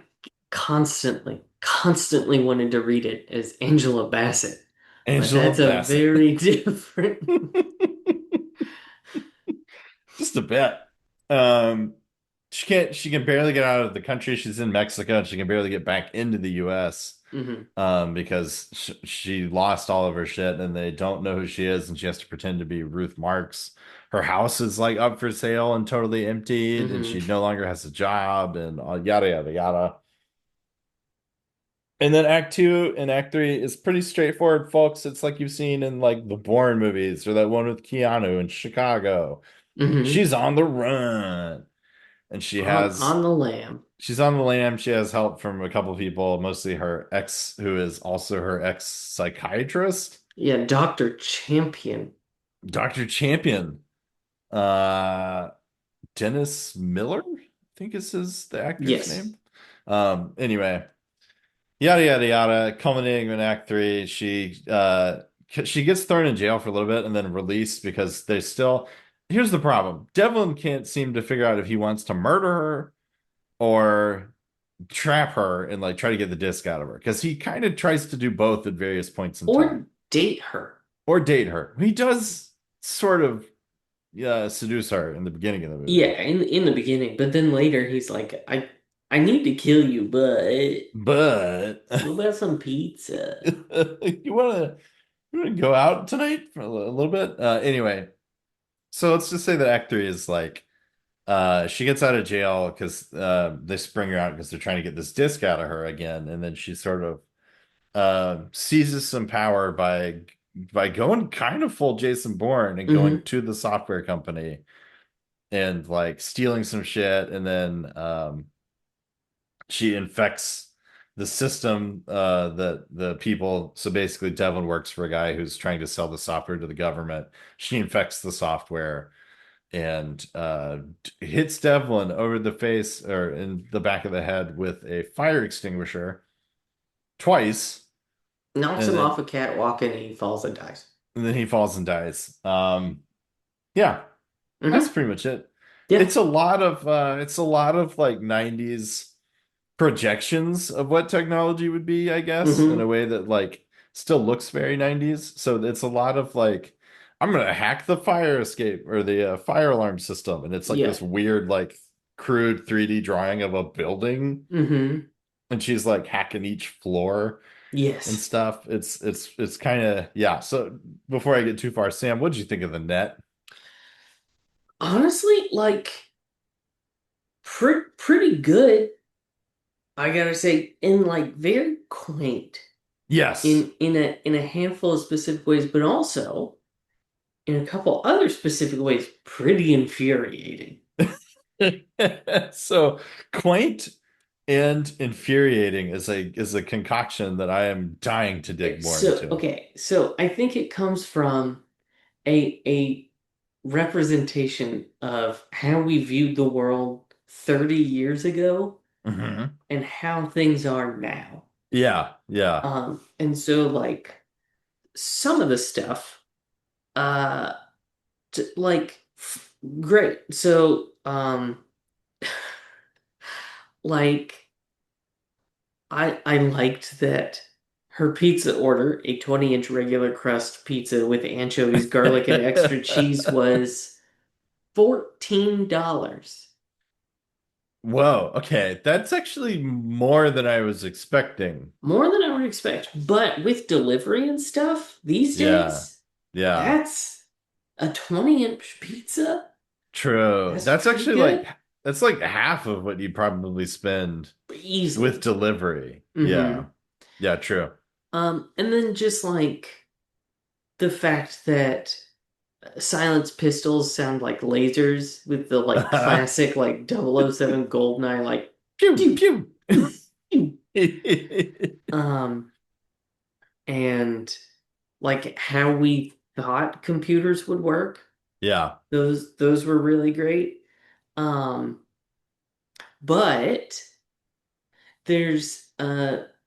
A: constantly wanted to read it as Angela Bassett, but
B: Angela
A: that's a
B: Bassett.
A: very different.
B: Just a bit. Um, she can barely get out of the country. She's in Mexico and she can barely get back into the US,
A: Hmm.
B: because she lost all of her shit and they don't know who she is, and she has to pretend to be Ruth Marks. Her house is like up for sale and totally emptied, and
A: Hmm.
B: she no longer has a job, and yada yada yada. And then Act Two and Act Three is pretty straightforward, folks. It's like you've seen in like the Bourne movies or that one with Keanu in Chicago.
A: Hmm.
B: She's on the run. and she has
A: On the lam.
B: she's on the lam. She has help from a couple people, mostly her ex, who is also her ex psychiatrist,
A: Yeah, Dr. Champion.
B: Dr. Champion. Uh, Dennis Miller, I think is the actor's
A: Yes.
B: name. Anyway, yada yada yada. Culminating in Act Three, she gets thrown in jail for a little bit and then released because they still. Here's the problem: Devlin can't seem to figure out if he wants to murder her or trap her and like try to get the disc out of her because he kind of tries to do both at various points in time
A: Or date her.
B: or date her. He does sort of seduce her in the beginning of the movie.
A: Yeah, in the beginning, but then later he's like, I need to kill you, but
B: But
A: what about some pizza?
B: you wanna go out tonight for a little bit? Anyway, so let's just say that Act Three is like she gets out of jail because they spring her out because they're trying to get this disc out of her again, and then she sort of seizes some power by going kind of full Jason Bourne and going
A: Hmm.
B: to the software company and like stealing some shit, and then she infects the system that the people. So basically, Devlin works for a guy who's trying to sell the software to the government. She infects the software and hits Devlin over the face or in the back of the head with a fire extinguisher twice,
A: Knocks
B: and
A: him
B: then
A: off a catwalk and he falls and dies.
B: he falls and dies. Yeah, that's
A: Hmm.
B: pretty much it.
A: Yeah.
B: It's a lot of like 90s projections of what technology would be, I guess, in a
A: Hmm.
B: way that like still looks very 90s. So it's a lot of like, I'm gonna hack the fire escape or the fire alarm system, and it's like
A: Yeah.
B: this weird, like crude 3D drawing of a building,
A: Hmm.
B: and she's like hacking each floor and
A: Yes.
B: stuff. It's kind of yeah. So before I get too far, Sam, what did you think of the net?
A: Honestly, like pretty good. I gotta say, and like very quaint
B: Yes.
A: in a handful of specific ways, but also in a couple other specific ways, pretty infuriating.
B: So quaint and infuriating is a concoction that I am dying to dig more
A: So
B: into.
A: okay, so I think it comes from a representation of how we viewed the world 30 years ago
B: Hmm.
A: and how things are now.
B: Yeah, yeah,
A: And so like some of the stuff, uh, like great. So, like I liked that her pizza order, a 20-inch regular crust pizza with anchovies, garlic, and extra cheese was $14.
B: Whoa, okay. That's actually more than I was expecting.
A: More than I would expect. But with delivery and stuff these
B: Yeah,
A: days,
B: yeah,
A: that's a 20-inch pizza.
B: true.
A: That's
B: That's
A: pretty
B: actually like
A: good.
B: that's like half of what you probably spend with
A: Easily.
B: delivery.
A: Hmm.
B: Yeah. Yeah, true.
A: And then just like the fact that silenced pistols sound like lasers with the like classic like 007 Goldeneye like
B: Pew,
A: pew,
B: pew.
A: pew. Um and like how we thought computers would work.
B: Yeah.
A: Those were really great. Um but there's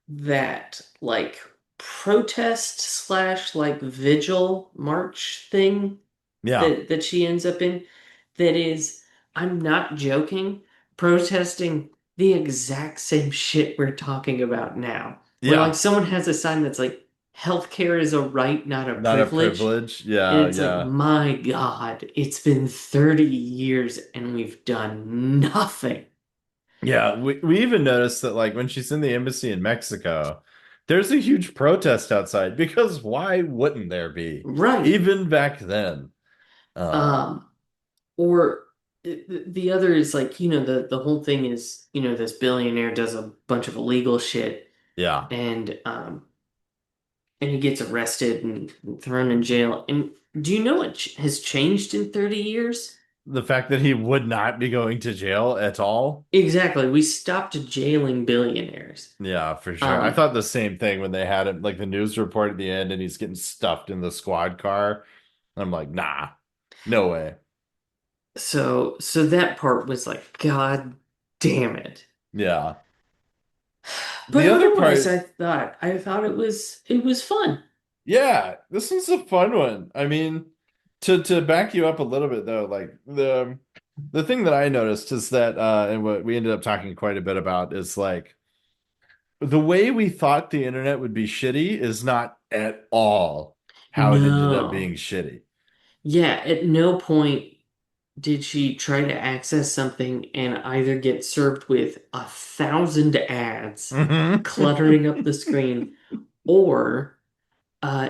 A: that like protest slash like vigil march thing
B: Yeah.
A: that she ends up in that is, I'm not joking, protesting the exact same shit we're talking about now. Where like
B: Yeah.
A: someone has a sign that's like healthcare is a right, not a
B: Not a
A: privilege.
B: privilege.
A: And
B: Yeah,
A: it's like,
B: yeah.
A: my God, it's been 30 years and we've done nothing.
B: Yeah, we even noticed that like when she's in the embassy in Mexico, there's a huge protest outside because why wouldn't there be?
A: Right.
B: Even back then. Um,
A: Um, or the other is like, the whole thing is, this billionaire does a bunch of illegal shit
B: yeah.
A: and he gets arrested and thrown in jail. And do you know what has changed in 30 years?
B: The fact that he would not be going to jail at all.
A: Exactly. We stopped jailing billionaires.
B: Yeah, for sure. I
A: Um,
B: thought the same thing when they had him, like the news report at the end, and he's getting stuffed in the squad car. I'm like, nah, no way.
A: so that part was like, God damn it.
B: Yeah.
A: But
B: The other
A: otherwise,
B: part,
A: I thought it was fun.
B: yeah, this one's a fun one. I mean, to back you up a little bit though, like the thing that I noticed is that and what we ended up talking quite a bit about is like the way we thought the internet would be shitty is not at all how it ended up
A: No.
B: being shitty.
A: Yeah, at no point did she try to access something and either get served with 1,000 ads
B: Mhm.
A: cluttering up the screen or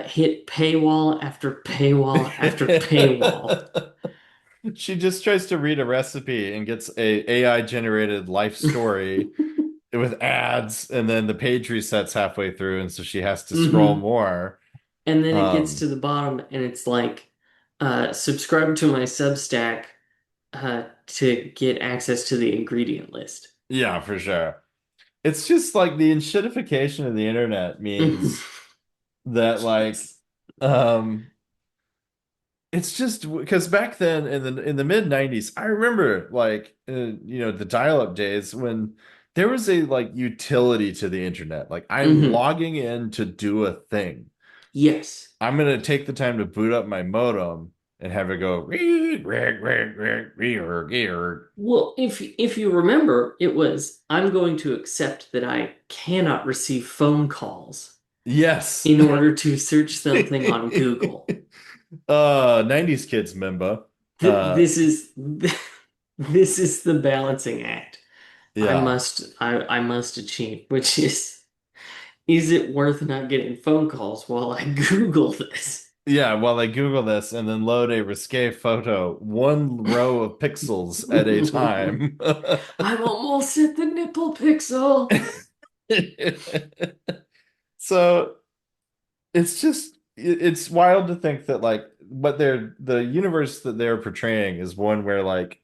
A: hit paywall after paywall after paywall.
B: She just tries to read a recipe and gets a AI generated life story with ads, and then the page resets halfway through, and so she has to scroll
A: hmm
B: more.
A: And then it gets
B: Um,
A: to the bottom and it's like, subscribe to my Substack to get access to the ingredient list.
B: yeah, for sure. It's just like the enshittification of the internet means that like um it's just because back then in the mid 90s, I remember like the dial-up days when there was a like utility to the internet. Like I'm
A: hmm
B: logging in to do a thing.
A: Yes.
B: I'm gonna take the time to boot up my modem and have it go.
A: Well, if you remember, it was I'm going to accept that I cannot receive phone calls
B: Yes.
A: in order to search something on Google.
B: 90s kids, member.
A: Th this is this is the balancing act
B: Yeah.
A: I must achieve, which is it worth not getting phone calls while I Google this?
B: Yeah, while I Google this and then load a risque photo, one row of pixels at a time.
A: I'm almost at the nipple pixel.
B: So it's just it's wild to think that like what they're the universe that they're portraying is one where like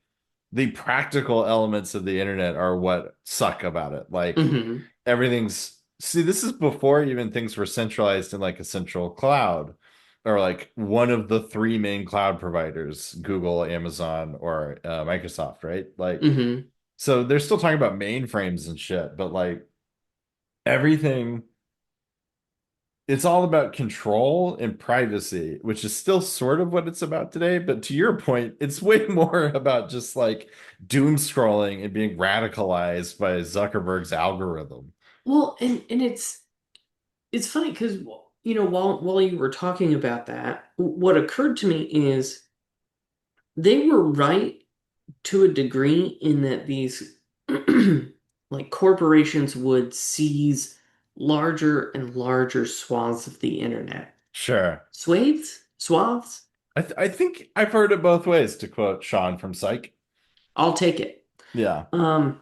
B: the practical elements of the internet are what suck about it. Like
A: hmm
B: everything's see, this is before even things were centralized in like a central cloud or like one of the three main cloud providers, Google, Amazon, or Microsoft, right? Like,
A: hmm
B: so they're still talking about mainframes and shit, but like everything, it's all about control and privacy, which is still sort of what it's about today. But to your point, it's way more about just like doom scrolling and being radicalized by Zuckerberg's algorithm.
A: Well, and it's funny because while you were talking about that, what occurred to me is they were right to a degree in that these like corporations would seize larger and larger swaths of the internet.
B: Sure.
A: Swaths?
B: I think I've heard it both ways, to quote Sean from Psych.
A: I'll take it.
B: Yeah.
A: Um,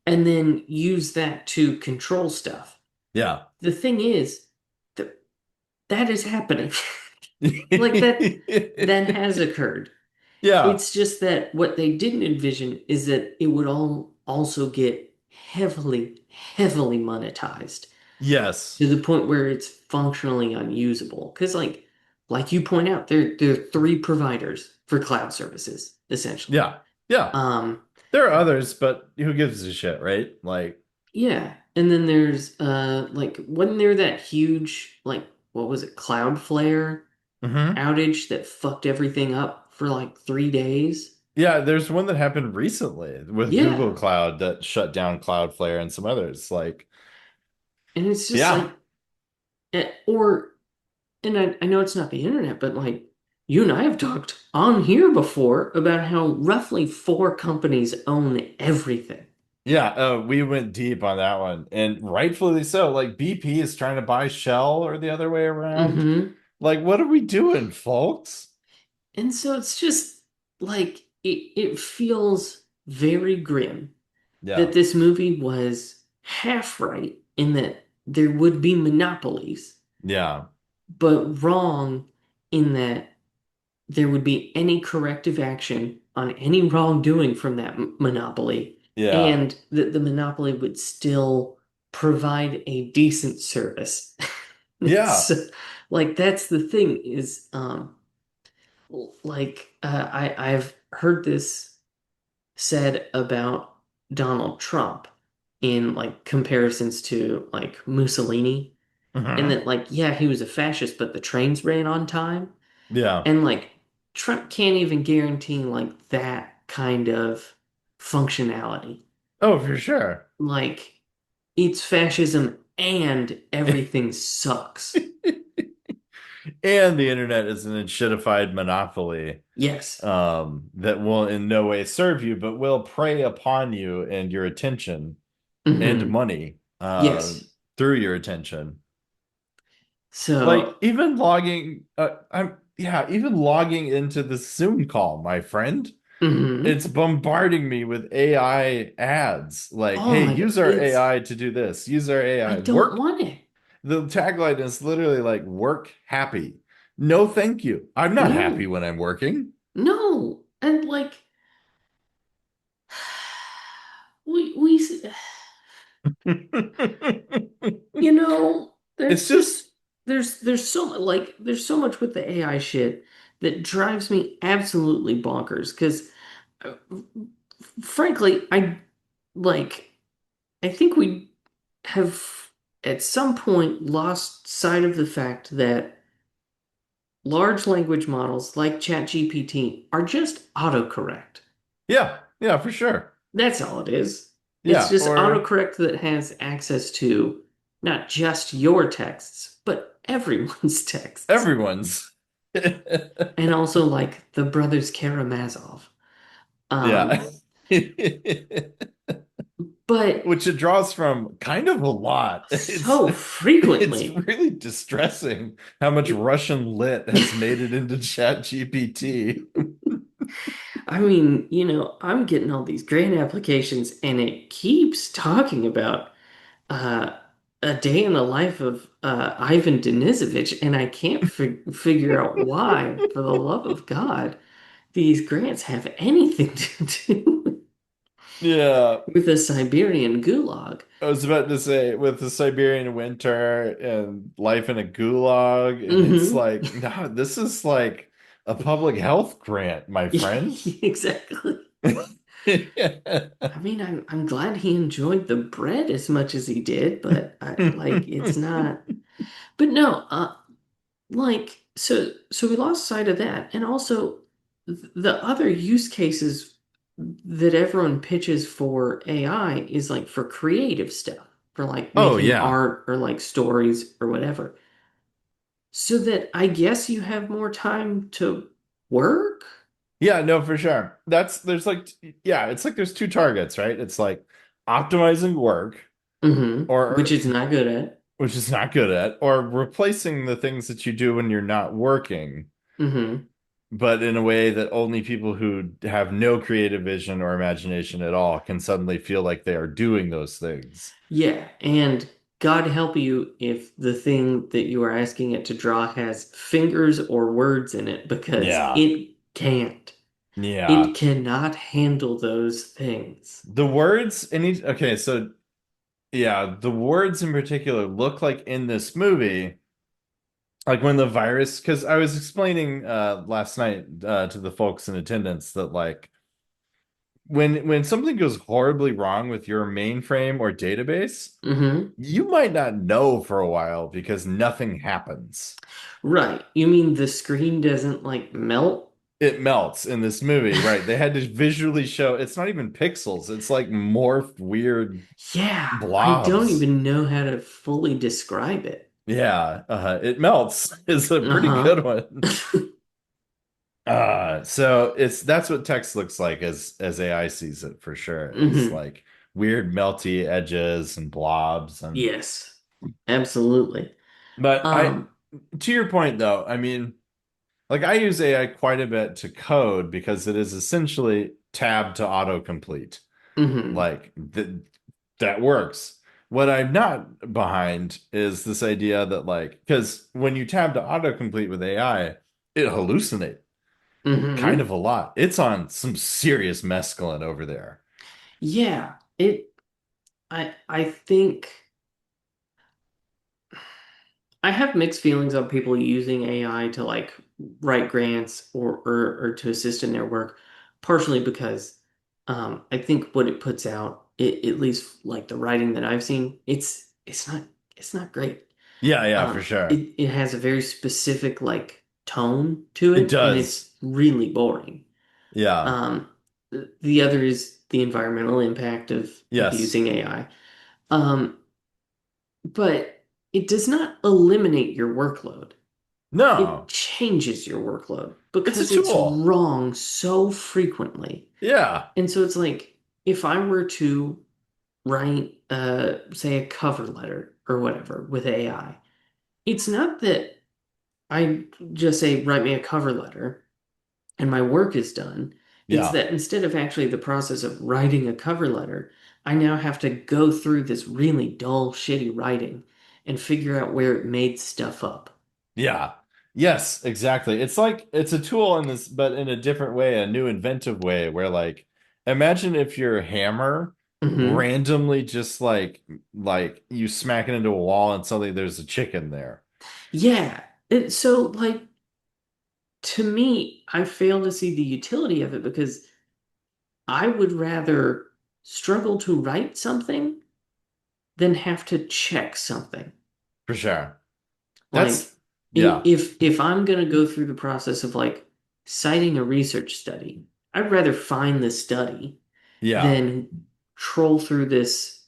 A: and then use that to control stuff.
B: Yeah.
A: The thing is that that is happening. Like that has occurred.
B: Yeah.
A: It's just that what they didn't envision is that it would all also get heavily, heavily monetized
B: Yes.
A: to the point where it's functionally unusable. Because like you point out, there are three providers for cloud services, essentially.
B: Yeah. Yeah.
A: Um,
B: There are others, but who gives a shit, right? Like,
A: yeah. And then there's like wasn't there that huge like what was it, Cloudflare
B: hmm
A: outage that fucked everything up for like 3 days?
B: yeah, there's one that happened recently with Google
A: Yeah.
B: Cloud that shut down Cloudflare and some others. Like,
A: And it's just
B: yeah.
A: like or and I know it's not the internet, but like you and I have talked on here before about how roughly four companies own everything.
B: Yeah, we went deep on that one, and rightfully so. Like BP is trying to buy Shell or the other way around.
A: hmm
B: Like, what are we doing, folks?
A: And so it's just like it feels very grim that
B: Yeah.
A: this movie was half right in that there would be monopolies,
B: Yeah.
A: but wrong in that there would be any corrective action on any wrongdoing from that monopoly,
B: Yeah.
A: and that the monopoly would still provide a decent service.
B: Yeah.
A: So, like that's the thing is, I've heard this said about Donald Trump in like comparisons to like Mussolini, and
B: Hmm.
A: that like yeah, he was a fascist, but the trains ran on time.
B: Yeah.
A: And like Trump can't even guarantee like that kind of functionality.
B: Oh, for sure.
A: Like it's fascism and everything sucks.
B: And the internet is an enshittified monopoly
A: Yes.
B: that will in no way serve you, but will prey upon you and your attention and
A: Hmm.
B: money
A: Yes.
B: through your attention. Like
A: So,
B: even logging, even logging into the Zoom call, my friend.
A: hmm.
B: It's bombarding me with AI ads. Like,
A: Oh
B: hey,
A: my God,
B: use our AI to do this. Use our
A: I
B: AI.
A: don't
B: Work.
A: want it.
B: The tagline is literally like, work happy. No, thank you. I'm not happy
A: No,
B: when I'm working.
A: no. And like, we,
B: It's
A: there's
B: just,
A: just there's so much like there's so much with the AI shit that drives me absolutely bonkers because frankly like I think we have at some point lost sight of the fact that large language models like ChatGPT are just autocorrect.
B: yeah, yeah, for sure.
A: That's all it is. It's
B: Yeah,
A: just
B: or
A: autocorrect that has access to not just your texts, but everyone's texts.
B: everyone's.
A: And also like the brothers Karamazov.
B: Yeah.
A: Um, but
B: Which it draws from kind of a lot.
A: so
B: It's
A: frequently,
B: really distressing how much Russian lit has made it into Chat GPT.
A: I mean, I'm getting all these great applications and it keeps talking about uh, a day in the life of Ivan Denisovich, and I can't figure out why, for the love of God, these grants have anything to do
B: Yeah,
A: with a Siberian gulag.
B: I was about to say with the Siberian winter and life in a gulag, and it's
A: Hmm.
B: like, no, this is like a public health grant, my friend.
A: Exactly.
B: Yeah.
A: I mean, I'm glad he enjoyed the bread as much as he did, but like it's not. But no, like so we lost sight of that, and also the other use cases that everyone pitches for AI is like for creative stuff, for like
B: Oh
A: making
B: yeah.
A: art or like stories or whatever. So that I guess you have more time to work.
B: Yeah, no, for sure. There's like yeah, it's like there's two targets, right? It's like optimizing work
A: Which
B: or
A: it's not good at.
B: which is not good at, or replacing the things that you do when you're not working,
A: Hmm.
B: but in a way that only people who have no creative vision or imagination at all can suddenly feel like they are doing those things.
A: Yeah, and God help you if the thing that you are asking it to draw has fingers or words in it, because
B: Yeah.
A: it can't. It
B: Yeah.
A: cannot handle those things.
B: The words in each, okay, so yeah, the words in particular look like in this movie, like when the virus, because I was explaining last night to the folks in attendance that like when something goes horribly wrong with your mainframe or database,
A: Hmm.
B: you might not know for a while because nothing happens.
A: Right. You mean the screen doesn't like melt?
B: It melts in this movie, right? They had to visually show it's not even pixels, it's like morphed weird
A: Yeah, I don't
B: blobs.
A: even know how to fully describe it.
B: Yeah, it melts is a pretty
A: Uh-huh.
B: good one. So it's that's what text looks like as AI sees it for sure. Is
A: Hmm.
B: like weird melty edges and blobs and
A: Yes, absolutely.
B: but I
A: Um,
B: to your point though, I mean, like I use AI quite a bit to code because it is essentially tab to autocomplete.
A: hmm.
B: Like that works. What I'm not behind is this idea that like because when you tab to autocomplete with AI, it hallucinates. kind
A: Mm-hmm.
B: of a lot. It's on some serious mescaline over there.
A: Yeah. I think I have mixed feelings on people using AI to like write grants or to assist in their work, partially because I think what it puts out, at least like the writing that I've seen, it's not great.
B: Yeah, yeah, for sure.
A: It has a very specific like tone to
B: It
A: it, and
B: does.
A: it's really boring.
B: Yeah.
A: Um, the other is the environmental impact of
B: Yes.
A: using AI. Um, but it does not eliminate your workload. It
B: No.
A: changes your workload
B: It's a
A: because it's
B: tool.
A: wrong so frequently.
B: Yeah.
A: And so it's like if I were to write say a cover letter or whatever with AI, it's not that I just say write me a cover letter and my work is done. It's
B: Yeah.
A: that instead of actually the process of writing a cover letter, I now have to go through this really dull, shitty writing and figure out where it made stuff up.
B: Yeah. Yes, exactly. It's like it's a tool in this, but in a different way, a new inventive way where like imagine if your hammer
A: Hmm.
B: randomly just like you smack it into a wall and suddenly there's a chicken there.
A: Yeah. So, like, to me, I fail to see the utility of it because I would rather struggle to write something than have to check something.
B: For sure.
A: Like,
B: That's yeah.
A: if I'm gonna go through the process of like citing a research study, I'd rather find the study
B: Yeah.
A: than troll through this,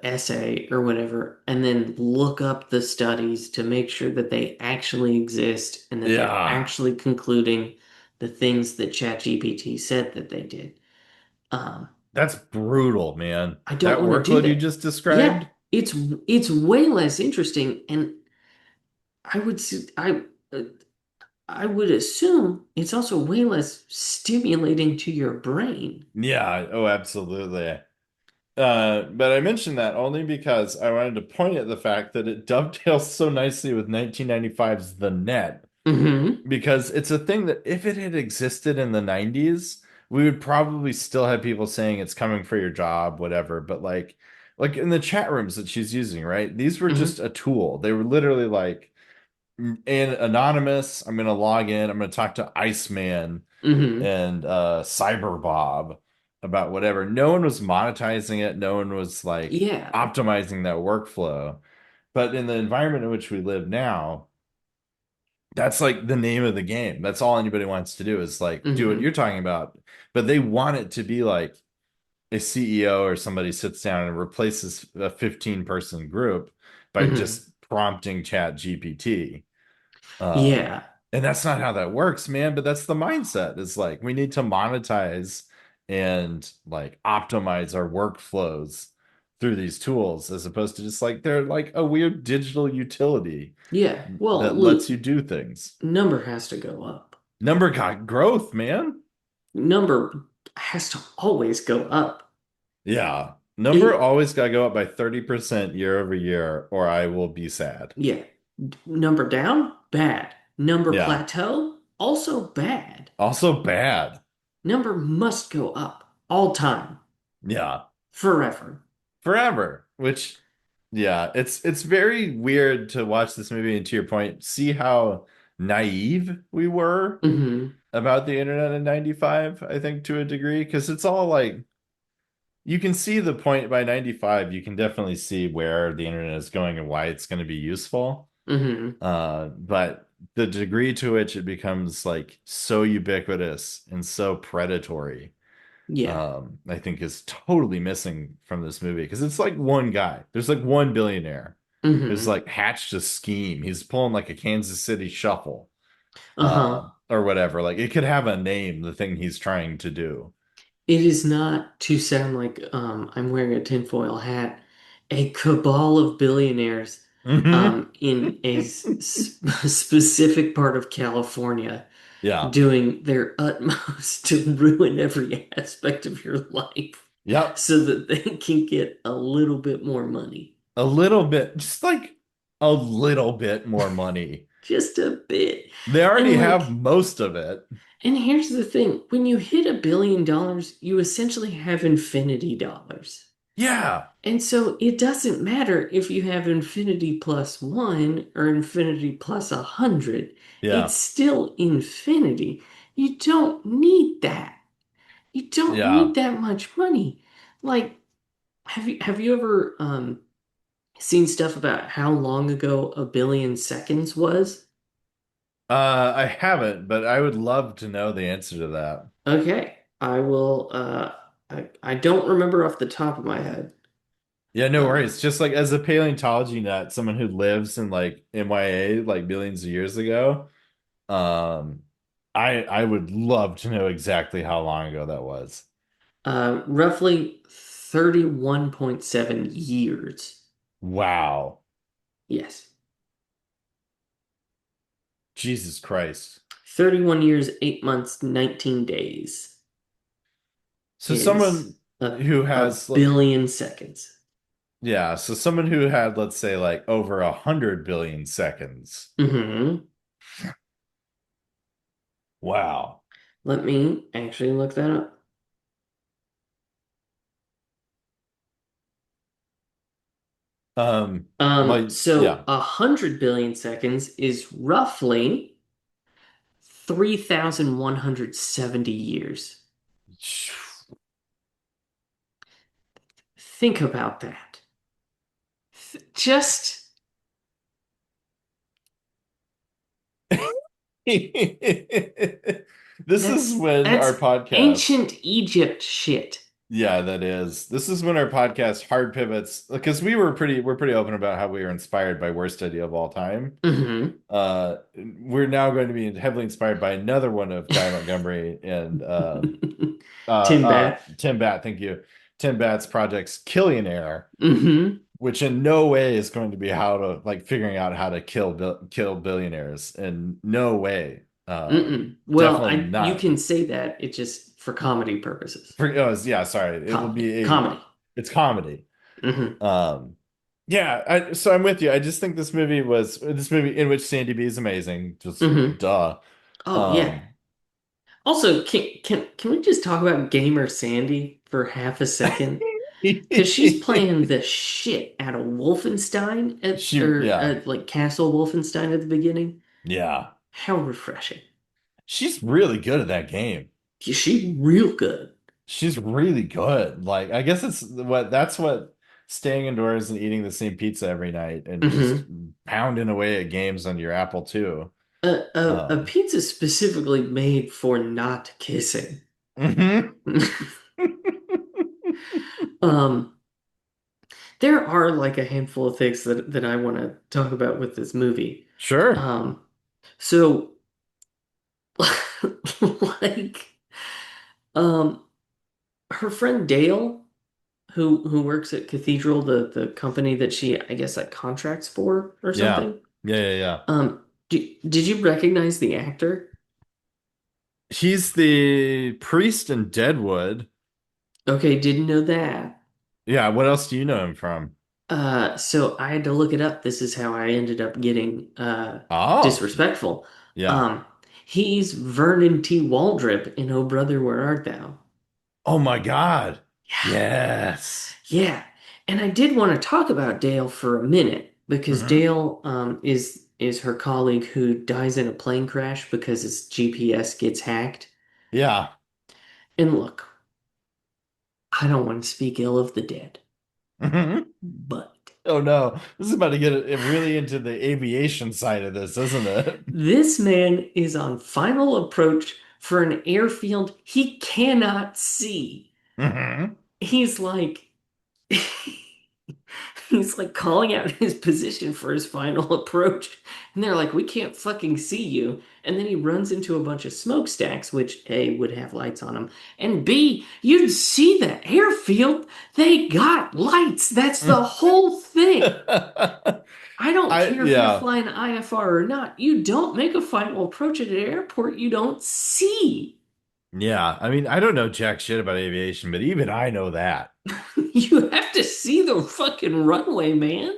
A: essay or whatever, and then look up the studies to make sure that they actually exist and that they're
B: Yeah.
A: actually concluding the things that ChatGPT said that they did. Um,
B: That's brutal, man.
A: I don't
B: That
A: want to do
B: workload you
A: that.
B: just
A: Yeah,
B: described?
A: it's way less interesting, and I would s- I would assume it's also way less stimulating to your brain.
B: Yeah, oh, absolutely. But I mentioned that only because I wanted to point at the fact that it dovetails so nicely with 1995's The Net,
A: Hmm.
B: because it's a thing that if it had existed in the 90s, we would probably still have people saying it's coming for your job, whatever. But like in the chat rooms that she's using, right? These were just
A: Hmm.
B: a tool. They were literally like and anonymous. I'm gonna log in. I'm gonna talk to Iceman
A: Hmm.
B: and Cyber Bob about whatever. No one was monetizing it. No one was like
A: Yeah.
B: optimizing that workflow. But in the environment in which we live now, that's like the name of the game. That's all anybody wants to do is like do what
A: Hmm.
B: you're talking about. But they want it to be like a CEO or somebody sits down and replaces a 15-person group by
A: Hmm.
B: just prompting Chat GPT.
A: Yeah.
B: And that's not how that works, man. But that's the mindset. It's like we need to monetize and like optimize our workflows through these tools as opposed to just like they're like a weird digital utility
A: Yeah. Well,
B: that lets
A: look,
B: you do things.
A: number has to go up.
B: Number got growth, man.
A: Number has to always go up.
B: Yeah. Number
A: It,
B: always got to go up by 30% year over year, or I will be sad.
A: yeah. Number down, bad. Number
B: Yeah.
A: plateau, also bad.
B: Also bad.
A: Number must go up all time,
B: Yeah.
A: forever.
B: Forever. Which, yeah, it's very weird to watch this movie and to your point, see how naive we were
A: Hmm.
B: about the internet in 95, I think to a degree, because it's all like you can see the point by 95, you can definitely see where the internet is going and why it's going to be useful.
A: Hmm.
B: But the degree to which it becomes like so ubiquitous and so predatory,
A: Yeah.
B: I think is totally missing from this movie because it's like one guy. There's like one billionaire who's
A: Hmm.
B: like hatched a scheme. He's pulling like a Kansas City shuffle,
A: Uh-huh.
B: or whatever. Like it could have a name, the thing he's trying to do.
A: It is not to sound like I'm wearing a tinfoil hat, a cabal of billionaires
B: Hmm.
A: in a specific part of California
B: Yeah.
A: doing their utmost to ruin every aspect of your life
B: Yep.
A: so that they can get a little bit more money.
B: A little bit, just like a little bit more money.
A: just a bit.
B: They
A: And
B: already have
A: like,
B: most of it.
A: and here's the thing, when you hit $1 billion, you essentially have infinity dollars.
B: Yeah.
A: And so it doesn't matter if you have infinity plus one or infinity plus 100. It's
B: Yeah.
A: still infinity. You don't need that. You don't
B: Yeah.
A: need that much money. Like, have you ever seen stuff about how long ago 1 billion seconds was?
B: I haven't, but I would love to know the answer to that.
A: Okay, I will. I don't remember off the top of my head.
B: Yeah, no
A: Uh,
B: worries. Just like as a paleontology nut, someone who lives in like MYA like billions of years ago, um, I would love to know exactly how long ago that was.
A: roughly 31.7 years.
B: Wow.
A: Yes,
B: Jesus Christ.
A: 31 years, 8 months, 19 days
B: So
A: is
B: someone
A: a
B: who
A: a
B: has
A: billion seconds.
B: yeah, so someone who had, let's say, like over 100 billion seconds.
A: Hmm.
B: Wow.
A: Let me actually look that up.
B: Like,
A: So
B: yeah.
A: 100 billion seconds is roughly 3,170 years. Think about that. Just
B: This is when our
A: that's
B: podcast,
A: ancient Egypt shit.
B: yeah, that is. This is when our podcast hard pivots because we're pretty open about how we were inspired by worst idea of all time.
A: Hmm.
B: We're now going to be heavily inspired by another one of Guy Montgomery and
A: Tim Bat.
B: Tim Bat, thank you. Tim Bat's project's Killionaire,
A: Hmm.
B: which in no way is going to be how to like figuring out how to kill billionaires. In no way.
A: Mm-mm. Well,
B: Definitely
A: you
B: not.
A: can say that it just for comedy purposes.
B: Yeah, sorry. It will
A: Comedy,
B: be a
A: comedy.
B: it's comedy.
A: Hmm.
B: Um yeah, so I'm with you. I just think this movie in which Sandy B is amazing. Just
A: Hmm.
B: duh.
A: Oh yeah.
B: Um
A: Also, can we just talk about Gamer Sandy for half a second? Because she's playing the shit out of Wolfenstein
B: yeah.
A: at like Castle Wolfenstein at the beginning.
B: Yeah.
A: How refreshing.
B: She's really good at that game.
A: She real good.
B: She's really good. Like, I guess that's what staying indoors and eating the same pizza every night and just
A: Hmm.
B: pounding away at games on your Apple II.
A: A
B: Um,
A: pizza specifically made for not kissing.
B: mhm.
A: Um, there are like a handful of things that I want to talk about with this movie.
B: Sure.
A: Um, so like um her friend Dale, who works at Cathedral, the company that she I guess like contracts for or
B: Yeah.
A: something.
B: Yeah, yeah, yeah.
A: Did you recognize the actor?
B: He's the priest in Deadwood.
A: Okay, didn't know that.
B: Yeah, what else do you know him from?
A: So I had to look it up. This is how I ended up getting
B: Oh,
A: disrespectful.
B: yeah.
A: Um, he's Vernon T. Waldrop in Oh Brother, Where Art Thou?
B: Oh my God.
A: Yeah,
B: Yes.
A: yeah. And I did want to talk about Dale for a minute because
B: Hmm.
A: Dale is her colleague who dies in a plane crash because his GPS gets hacked.
B: Yeah.
A: And look, I don't want to speak ill of the dead,
B: Hmm.
A: but
B: Oh no. This is about to get really into the aviation side of this, isn't it?
A: this man is on final approach for an airfield he cannot see.
B: Hmm.
A: He's like he's like calling out his position for his final approach. And they're like, we can't fucking see you. And then he runs into a bunch of smokestacks, which A would have lights on them. And B, you'd see the airfield. They got lights. That's the whole thing. I don't care if you're
B: Yeah.
A: flying IFR or not. You don't make a final approach at an airport you don't see.
B: Yeah. I mean, I don't know jack shit about aviation, but even I know that.
A: You have to see the fucking runway, man.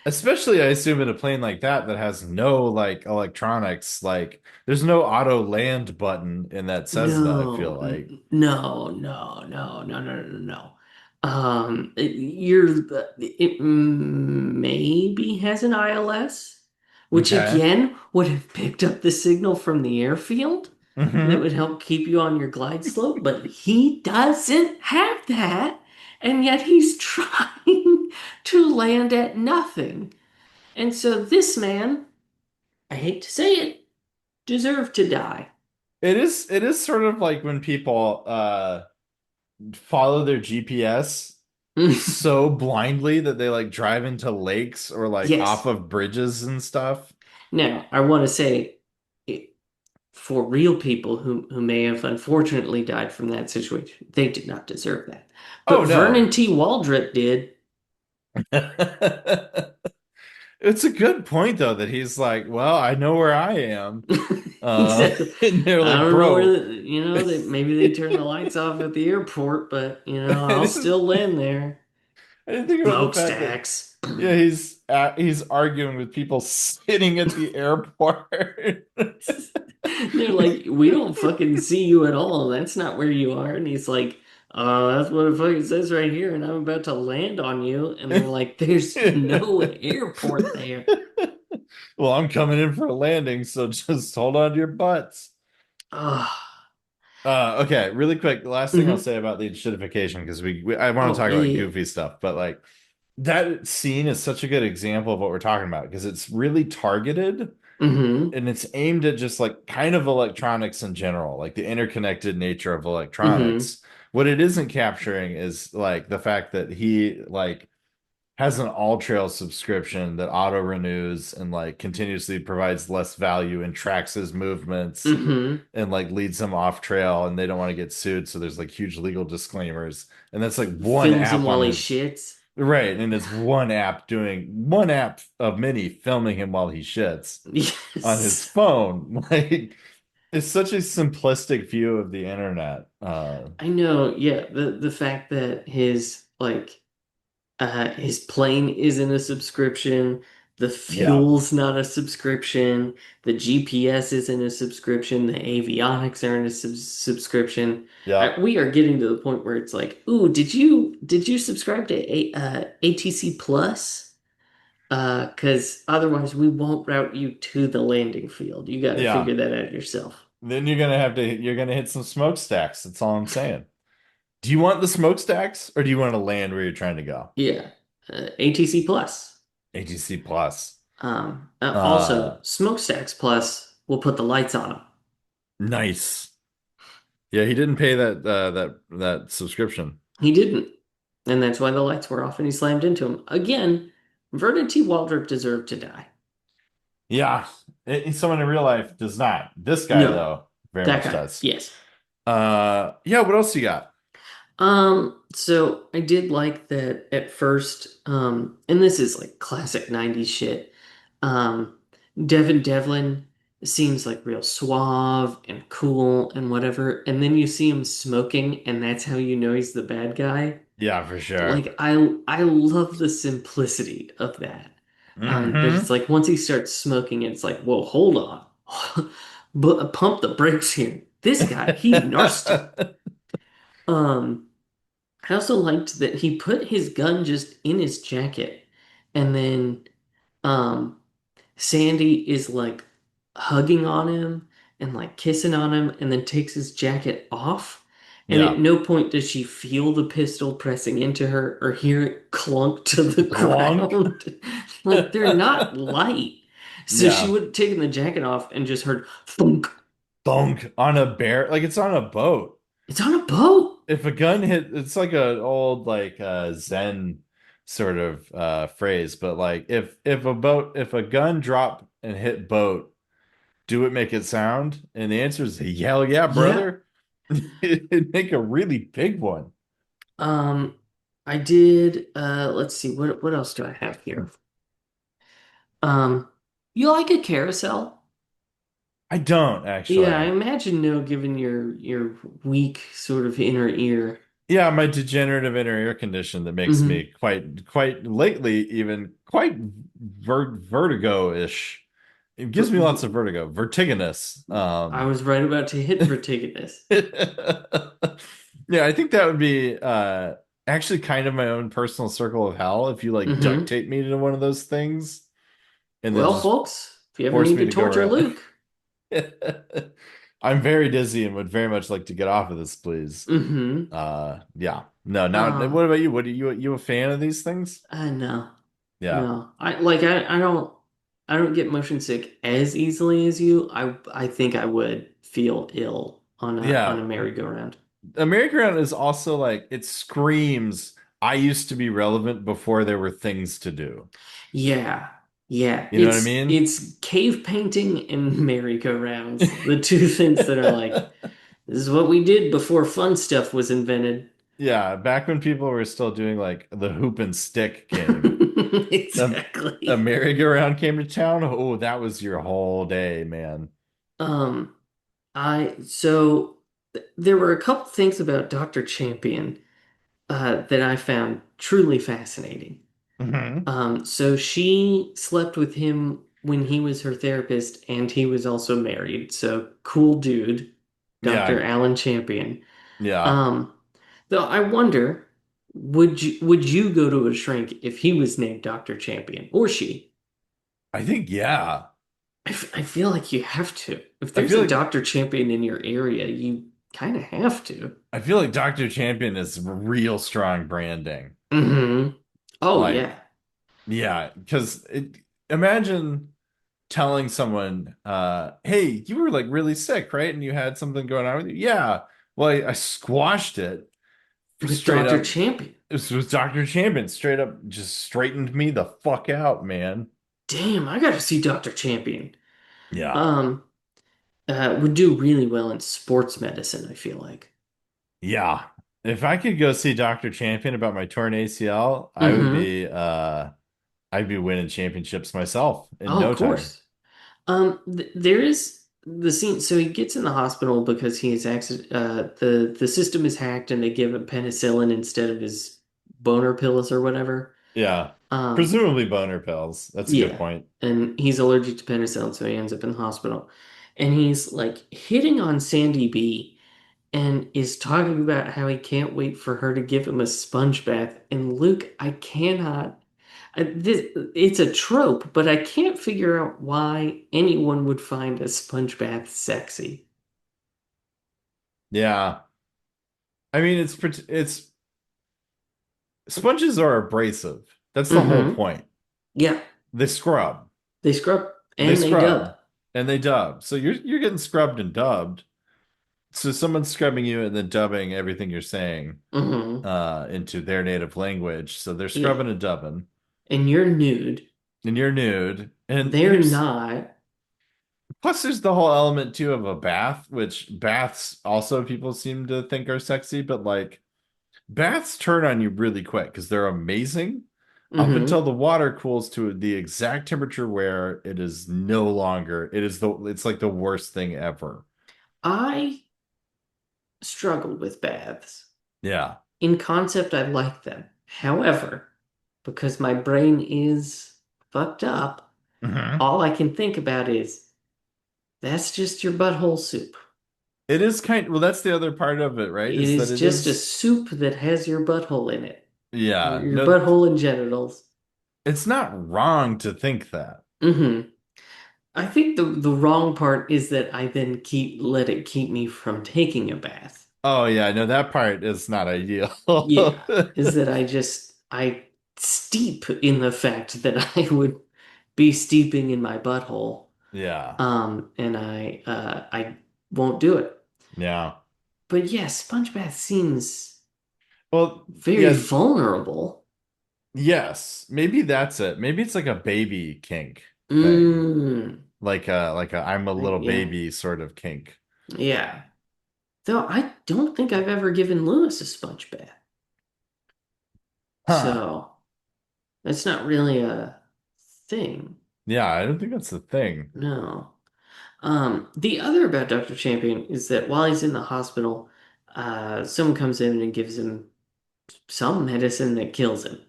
B: Especially, I assume in a plane like that that has no like electronics, like there's no auto land button in that Cessna, I feel
A: No,
B: like.
A: no. It maybe has an ILS, which
B: Okay.
A: again would have picked up the signal from the airfield that
B: Hmm.
A: would help keep you on your glide slope, but he doesn't have that, and yet he's trying to land at nothing. And so this man, I hate to say it, deserved to die.
B: It is sort of like when people follow their GPS so blindly that they like drive into lakes or like off
A: Yes.
B: of bridges and stuff.
A: Now, I want to say it, for real people who may have unfortunately died from that situation, they did not deserve that.
B: Oh
A: But Vernon
B: no.
A: T. Waldrop did.
B: It's a good point though that he's like, well, I know where I am.
A: Exactly.
B: And they're
A: I
B: like,
A: don't know
B: bro.
A: maybe they turn the lights off at the airport, but
B: I
A: I'll
B: didn't,
A: still land there.
B: I didn't think about the fact that
A: Smokestacks.
B: yeah, he's arguing with people sitting at the airport.
A: They're like, we don't fucking see you at all. That's not where you are. And he's like, that's what it fucking says right here, and I'm about to land on you. And they're like, there's no airport there.
B: Well, I'm coming in for a landing, so just hold on to your butts.
A: Oh,
B: Okay, really quick. The last thing I'll
A: hmm.
B: say about the shitification, because I want to
A: Oh,
B: talk
A: yeah,
B: about
A: yeah.
B: goofy stuff, but like that scene is such a good example of what we're talking about because it's really targeted
A: Mm-hmm.
B: and it's aimed at just like kind of electronics in general, like the interconnected nature of
A: Mm-hmm.
B: electronics. What it isn't capturing is like the fact that he like has an all trail subscription that auto renews and like continuously provides less value and tracks his movements
A: Mm-hmm.
B: and like leads them off trail and they don't want to get sued. So there's like huge legal disclaimers. And that's like one
A: Films him
B: app on
A: while he
B: his
A: shits.
B: right. And it's one app of many filming him while he shits on his
A: Yes.
B: phone. Like it's such a simplistic view of the internet.
A: I know, yeah, the fact that his plane isn't a subscription. The
B: Yeah.
A: fuel's not a subscription. The GPS isn't a subscription. The avionics aren't a subscription.
B: Yep.
A: We are getting to the point where it's like, ooh, did you subscribe to ATC Plus? Because otherwise we won't route you to the landing field. You got to
B: Yeah.
A: figure that out yourself.
B: Then you're gonna hit some smokestacks. That's all I'm saying. Do you want the smokestacks or do you want to land where you're trying to go?
A: Yeah, ATC Plus.
B: ATC Plus.
A: Also,
B: Uh,
A: Smokestacks Plus will put the lights on them.
B: nice. Yeah, he didn't pay that subscription.
A: He didn't. And that's why the lights were off and he slammed into him. Again, Vernon T. Waldrop deserved to die.
B: Yeah, someone in real life does not. This guy
A: No,
B: though, very
A: that
B: much
A: guy.
B: does.
A: Yes.
B: Yeah. What else you got?
A: So I did like that at first, and this is like classic 90s shit. Um, Devin Devlin seems like real suave and cool and whatever, and then you see him smoking, and that's how you know he's the bad guy.
B: Yeah, for sure.
A: Like I love the simplicity of that. That it's
B: Hmm.
A: like once he starts smoking, it's like, whoa, hold on, but pump the brakes here. This guy, he nasty. Um, I also liked that he put his gun just in his jacket, and then um Sandy is like hugging on him and like kissing on him and then takes his jacket off. And at
B: Yeah.
A: no point does she feel the pistol pressing into her or hear it clunk to the
B: Clonk.
A: ground. Like they're not light. So she
B: Yeah.
A: would have taken the jacket off and just heard thunk.
B: Thunk on a bear. Like it's on a boat.
A: It's on a boat.
B: If a gun hit, it's like an old like Zen sort of phrase, but like if a gun drop and hit boat, do it make it sound? And the answer is hell yeah,
A: Yeah.
B: brother. It'd make a really big one.
A: Um, I did let's see, what else do I have here? Um, you like a carousel?
B: I don't
A: Yeah, I
B: actually.
A: imagine no, given your weak sort of inner ear.
B: Yeah, my degenerative inner ear condition that makes
A: Hmm.
B: me quite lately even quite vertigo-ish. It gives me lots of vertigo, vertiginous.
A: I was right about to hit vertiginous.
B: Yeah, I think that would be actually kind of my own personal circle of hell if you like duct
A: Hmm.
B: tape me to one of those things and then
A: Well,
B: just
A: folks, if you ever
B: force
A: need
B: me
A: to
B: to go
A: torture
B: around.
A: Luke.
B: I'm very dizzy and would very much like to get off of this, please.
A: Hmm.
B: Yeah. No, now
A: Um,
B: what about you? What are you a fan of these things?
A: no,
B: Yeah.
A: no. I don't get motion sick as easily as you. I think I would feel ill on
B: Yeah.
A: a merry-go-round.
B: A merry-go-round is also like it screams, I used to be relevant before there were things to do.
A: Yeah, yeah.
B: You know what I mean?
A: It's cave painting and merry-go-rounds, the two things that are like, this is what we did before fun stuff was invented.
B: Yeah, back when people were still doing like the hoop and stick game. A, a
A: Exactly.
B: merry-go-round came to town. Oh, that was your whole day, man.
A: Um, there were a couple things about Dr. Champion that I found truly fascinating.
B: Hmm.
A: So she slept with him when he was her therapist, and he was also married. So cool dude, Dr.
B: Yeah,
A: Alan Champion.
B: yeah.
A: Um, though I wonder, would you go to a shrink if he was named Dr. Champion or she?
B: I think yeah.
A: I feel like you have to. If
B: I
A: there's
B: feel
A: a
B: like
A: Dr. Champion in your area, you kind of have to.
B: I feel like Dr. Champion is real strong branding.
A: Hmm. Oh
B: Like,
A: yeah.
B: yeah, because imagine telling someone, hey, you were like really sick, right? And you had something going on with you. Yeah. Well, I squashed it
A: With
B: straight
A: Dr.
B: up.
A: Champion.
B: This was Dr. Champion, straight up just straightened me the fuck out, man.
A: Damn, I gotta see Dr. Champion.
B: Yeah.
A: Um, would do really well in sports medicine, I feel like.
B: Yeah. If I could go see Dr. Champion about my torn ACL,
A: Hmm.
B: I'd be winning championships myself in
A: Oh,
B: no
A: of
B: time.
A: course. There is the scene. So he gets in the hospital because he's accident. The system is hacked, and they give him penicillin instead of his boner pills or whatever.
B: Yeah.
A: Um,
B: Presumably boner pills. That's a good
A: yeah,
B: point.
A: and he's allergic to penicillin, so he ends up in the hospital. And he's like hitting on Sandy B and is talking about how he can't wait for her to give him a sponge bath. And Luke, I cannot. It's a trope, but I can't figure out why anyone would find a sponge bath sexy.
B: Yeah. I mean, it's sponges are abrasive. That's the whole
A: Mm-hmm.
B: point.
A: Yeah,
B: They scrub.
A: they scrub
B: They
A: and they dub.
B: scrub and they dub. So you're getting scrubbed and dubbed. So someone's scrubbing you and then dubbing everything you're saying
A: Mm-hmm.
B: into their native language. So they're
A: Yeah,
B: scrubbing and dubbing.
A: and you're nude.
B: And you're nude. And
A: They're
B: here's
A: not.
B: plus there's the whole element too of a bath, which baths also people seem to think are sexy, but like baths turn on you really quick because they're amazing up until
A: Mm-hmm.
B: the water cools to the exact temperature where it is no longer, it's like the worst thing ever.
A: I struggled with baths.
B: Yeah.
A: In concept, I like them. However, because my brain is fucked up,
B: Hmm.
A: all I can think about is that's just your butthole soup.
B: It is well, that's the other part of it, right?
A: It
B: Is that
A: is
B: it
A: just a
B: is,
A: soup that has your butthole in it.
B: yeah,
A: Your
B: no,
A: butthole and genitals.
B: it's not wrong to think that.
A: Hmm. I think the wrong part is that I then keep let it keep me from taking a bath.
B: Oh, yeah, no, that part is not ideal.
A: Yeah, is that I steep in the fact that I would be steeping in my butthole.
B: Yeah,
A: And I won't do it.
B: yeah.
A: But yeah, sponge bath seems
B: Well,
A: very
B: yeah,
A: vulnerable.
B: yes, maybe that's it. Maybe it's like a baby kink thing.
A: Mm,
B: Like a I'm a little
A: yeah,
B: baby sort of kink.
A: yeah. Though I don't think I've ever given Lewis a sponge bath.
B: Huh.
A: So that's not really a thing.
B: Yeah, I don't think that's the thing.
A: No. The other about Dr. Champion is that while he's in the hospital, someone comes in and gives him some medicine that kills him.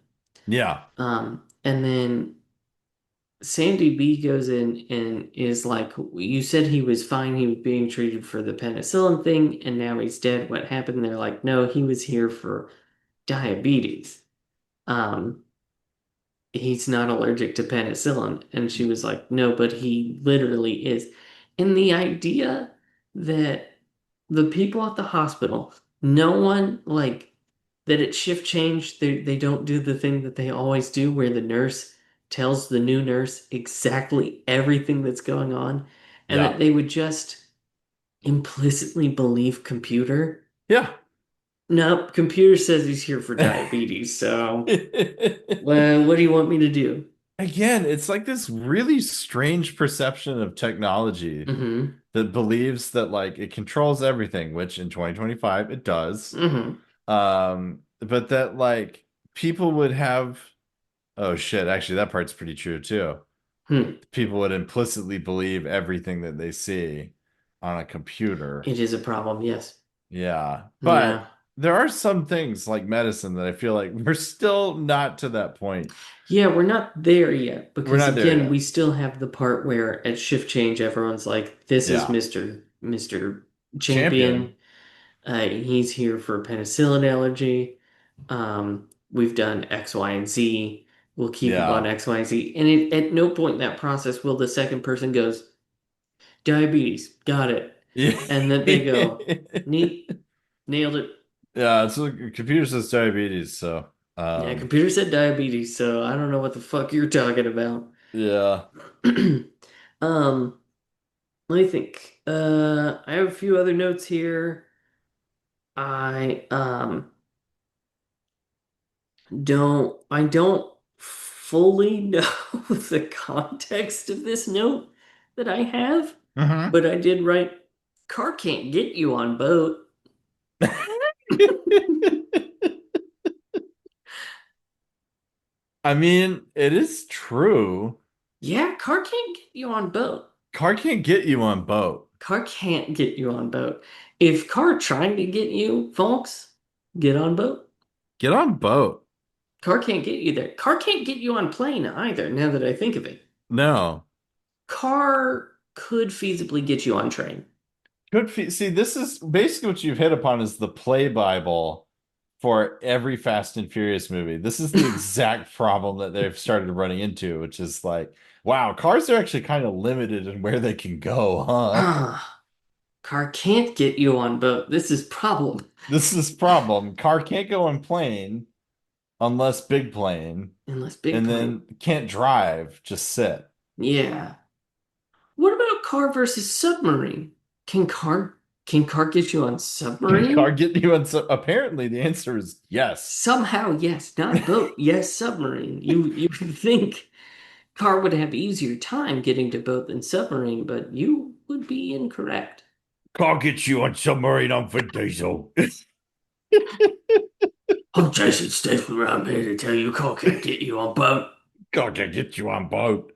B: Yeah.
A: And then Sandy B goes in and is like, "You said he was fine. He was being treated for the penicillin thing, and now he's dead. What happened?" They're like, "No, he was here for diabetes. Um, he's not allergic to penicillin." And she was like, "No, but he literally is." And the idea that the people at the hospital, no one like that at shift change, they don't do the thing that they always do where the nurse tells the new nurse exactly everything that's going on, and that
B: Yeah.
A: they would just implicitly believe computer.
B: Yeah.
A: Nope, computer says he's here for diabetes, so well, what do you want me to do?
B: Again, it's like this really strange perception of technology
A: Mm-hmm.
B: that believes that like it controls everything, which in 2025 it does.
A: Mm-hmm.
B: But that like people would have, oh shit, actually that part's pretty true too.
A: Hmm.
B: People would implicitly believe everything that they see on a computer.
A: It is a problem, yes.
B: Yeah.
A: Yeah.
B: But there are some things like medicine that I feel like we're still not to that point.
A: Yeah, we're not there yet
B: We're
A: because
B: not there
A: again, we
B: yet.
A: still have the part where at shift change everyone's like, "This is
B: Yeah.
A: Mr.
B: Champion.
A: Champion. He's here for penicillin allergy. We've done X, Y, and Z. We'll keep him on
B: Yeah.
A: X, Y, and Z." And at no point in that process will the second person goes, "Diabetes, got it."
B: Yeah.
A: And then they go, "Neat, nailed it."
B: Yeah, so the computer says diabetes, so
A: Yeah, computer said diabetes, so I don't know what the fuck you're talking about.
B: yeah.
A: Um, Let me think. I have a few other notes here. I don't fully know the context of this note that I have,
B: Hmm.
A: but I did write car can't get you on boat.
B: I mean, it is true.
A: Yeah, car can't get you on boat.
B: Car can't get you on boat.
A: Car can't get you on boat. If car trying to get you, folks, get on boat.
B: Get on boat.
A: Car can't get you there. Car can't get you on plane either, now that I think of it.
B: No.
A: Car could feasibly get you on train.
B: See, this is basically what you've hit upon is the play Bible for every Fast and Furious movie. This is the exact problem that they've started running into, which is like, wow, cars are actually kind of limited in where they can go, huh?
A: Ah, car can't get you on boat. This is problem.
B: This is problem. Car can't go on plane unless big plane,
A: Unless big
B: and
A: plane.
B: then can't drive, just sit.
A: Yeah. What about car versus submarine? Can car can car get you on
B: Can car
A: submarine?
B: get you on? So apparently, the answer is yes.
A: Somehow, yes, not boat. Yes, submarine. You would think car would have easier time getting to boat than submarine, but you would be incorrect.
B: Car gets you on submarine on for diesel.
A: I'm Jason Statham. I'm here to tell you car can't get you on boat.
B: Car can get you on boat.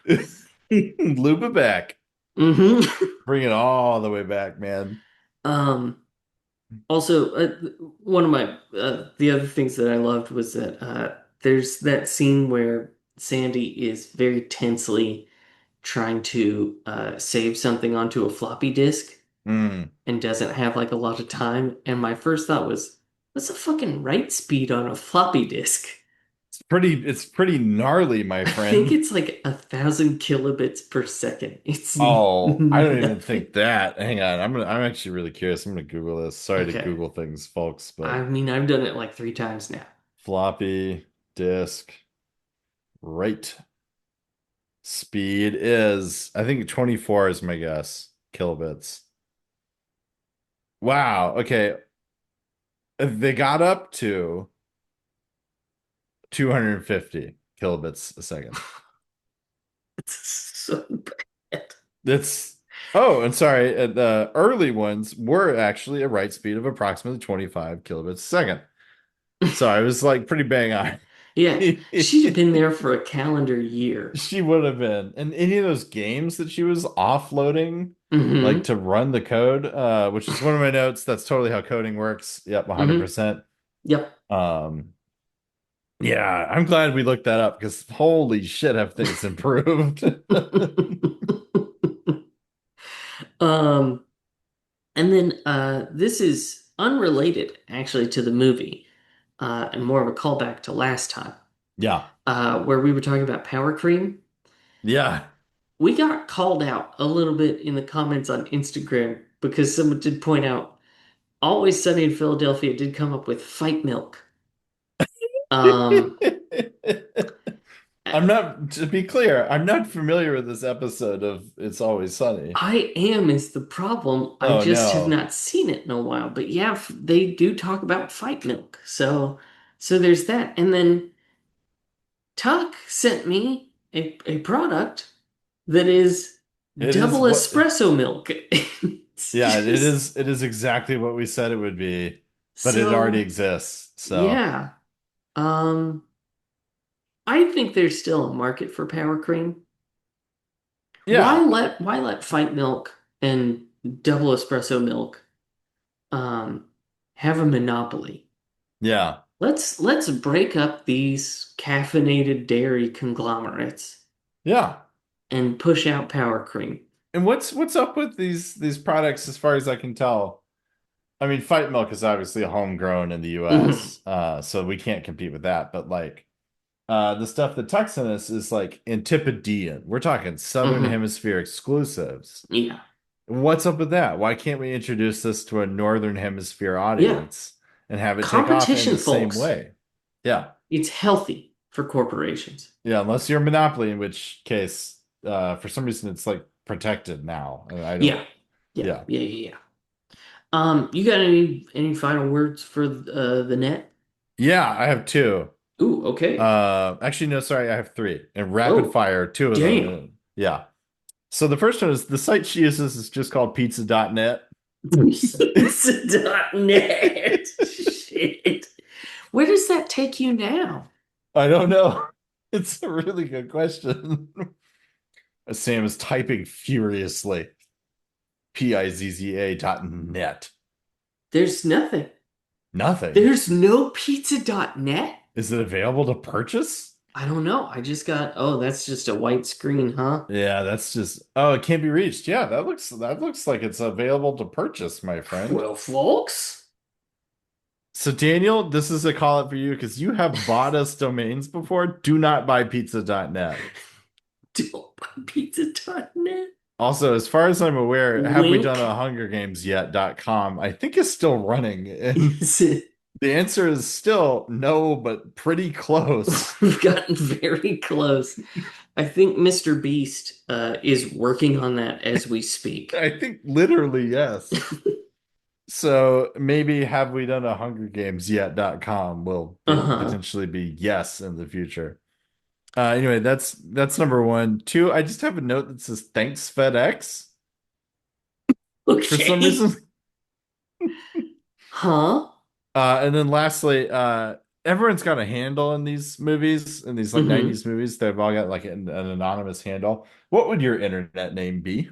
B: Loop it back.
A: Hmm.
B: Bring it all the way back, man.
A: Um, Also, one of my the other things that I loved was that there's that scene where Sandy is very tensely trying to save something onto a floppy disk
B: Mm.
A: and doesn't have like a lot of time. And my first thought was, what's the fucking write speed on a floppy disk?
B: It's pretty gnarly, my
A: I think
B: friend.
A: it's like 1,000 kilobits per second. It's
B: Oh, I don't even
A: nothing.
B: think that. Hang on. I'm actually really curious. I'm gonna Google this. Sorry to
A: Okay.
B: Google things, folks,
A: I
B: but
A: mean, I've done it like 3 times now.
B: floppy disk write speed is, I think 24 is my guess. Kilobits. Wow. Okay. They got up to 250 kilobits a second.
A: It's so bad.
B: That's oh, and sorry, the early ones were actually a write speed of approximately 25 kilobits a second. So I was like pretty bang on.
A: Yeah, she'd have been there for a calendar year.
B: She would have been. And any of those games that she was offloading, like
A: Mm-hmm.
B: to run the code, which is one of my notes. That's totally how coding works. Yep,
A: Mm-hmm.
B: 100%.
A: Yep.
B: Um, yeah, I'm glad we looked that up because holy shit, have things improved.
A: Um, and then this is unrelated actually to the movie, and more of a callback to last time,
B: Yeah,
A: where we were talking about power cream.
B: yeah.
A: We got called out a little bit in the comments on Instagram because someone did point out Always Sunny in Philadelphia did come up with fight milk. Um,
B: I'm not, to be clear, I'm not familiar with this episode of It's Always Sunny.
A: I am is the problem. I
B: Oh
A: just have
B: no.
A: not seen it in a while. But yeah, they do talk about fight milk. So there's that. And then Tuck sent me a product that is
B: It is
A: double
B: what,
A: espresso milk. It's
B: yeah,
A: just
B: it is exactly what we said it would be, but it already
A: so
B: exists. So,
A: yeah. Um, I think there's still a market for power cream.
B: yeah,
A: Why let fight milk and double espresso milk um have a monopoly?
B: yeah,
A: Let's break up these caffeinated dairy conglomerates
B: yeah.
A: and push out power cream.
B: And what's up with these products as far as I can tell? I mean, Fight Milk is obviously homegrown in the
A: Hmm.
B: US, so we can't compete with that. But like the stuff that Tux in us is like Antipodean. We're talking Southern
A: Hmm.
B: Hemisphere exclusives.
A: Yeah.
B: What's up with that? Why can't we introduce this to a Northern Hemisphere
A: Yeah.
B: audience and have it take off in
A: Competition,
B: the same
A: folks.
B: way? Yeah.
A: It's healthy for corporations.
B: Yeah, unless you're a monopoly, in which case, for some reason, it's like protected now. And I don't,
A: Yeah. Yeah.
B: yeah.
A: Yeah. Yeah. Yeah. You got any final words for the net?
B: Yeah, I have two.
A: Ooh, okay.
B: Actually, no, sorry, I have three. And rapid
A: Oh,
B: fire, two of them.
A: damn.
B: Yeah. So the first one is the site she uses is just called pizza.net.
A: Pizza.net. Shit. Where does that take you now?
B: I don't know. It's a really good question. Sam is typing furiously. Pizza.net.
A: There's nothing.
B: Nothing.
A: There's no pizza.net?
B: Is it available to purchase?
A: I don't know. I just got, oh, that's just a white screen, huh?
B: Yeah, that's just, oh, it can't be reached. Yeah, that looks like it's available to purchase, my friend.
A: Well, folks,
B: So Daniel, this is a call out for you because you have bought us domains before. Do not buy pizza.net.
A: don't buy pizza.net.
B: Also, as far as I'm aware, have we done a
A: Wink.
B: Hunger Games yet.com I think is still running. And
A: Is it?
B: the answer is still no, but pretty close.
A: We've gotten very close. I think Mr. Beast is working on that as we speak.
B: I think literally yes. So maybe have we done a Hunger Games yet.com will be
A: Uh-huh.
B: potentially be yes in the future. Anyway, that's number one. Two, I just have a note that says thanks FedEx for some
A: Okay.
B: reason.
A: Huh?
B: And then lastly, everyone's got a handle in these movies, in these like
A: Mm-hmm.
B: 90s movies. They've all got like an anonymous handle. What would your internet name be?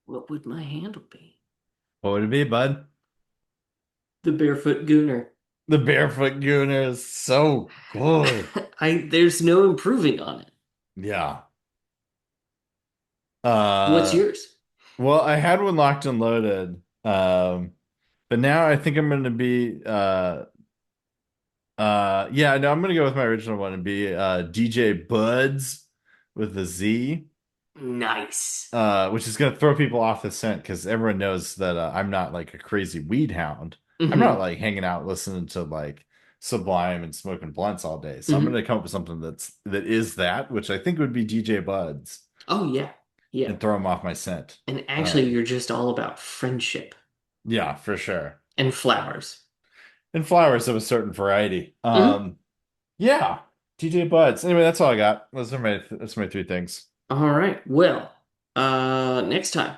A: What would my handle be?
B: What would it be, bud?
A: The Barefoot Gooner.
B: The Barefoot Gooner is so good.
A: There's no improving on it.
B: Yeah.
A: What's
B: Uh,
A: yours?
B: well, I had one locked and loaded. But now I think I'm gonna be yeah, no, I'm gonna go with my original one and be DJ Buds with a Z.
A: Nice.
B: Which is gonna throw people off the scent because everyone knows that I'm not like a crazy weed hound. I'm not
A: Mm-hmm.
B: like hanging out listening to like Sublime and smoking blunts all day. So I'm
A: Mm-hmm.
B: gonna come up with something that is that, which I think would be DJ Buds
A: Oh yeah. Yeah.
B: and throw them off my scent.
A: And actually you're just all about friendship
B: Yeah, for sure.
A: and flowers.
B: And flowers of a certain variety.
A: Mm-hmm.
B: Yeah, DJ Buds. Anyway, that's all I got. That's my three things.
A: All right. Well, next time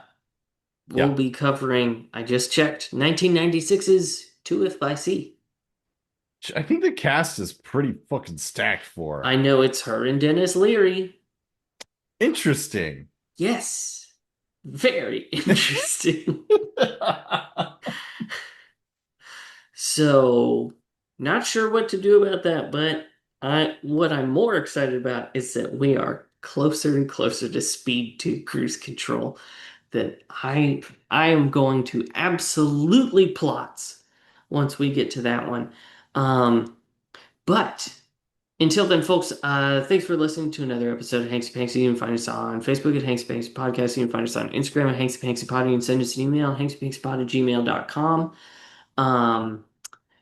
A: we'll
B: Yeah.
A: be covering, I just checked, 1996's To If by Sea.
B: I think the cast is pretty fucking stacked for
A: I
B: her.
A: know it's her and Dennis Leary.
B: Interesting.
A: Yes. Very interesting. So, not sure what to do about that, but what I'm more excited about is that we are closer and closer to speed 2 cruise control. That I am going to absolutely plots once we get to that one. Um, but until then, folks, thanks for listening to another episode of Hanksy Panksy. You can find us on Facebook at Hanksy Panksy Podcast. You can find us on Instagram at Hanksy Panksy Pod. You can send us an email at hankspanksykpod@gmail.com. Um,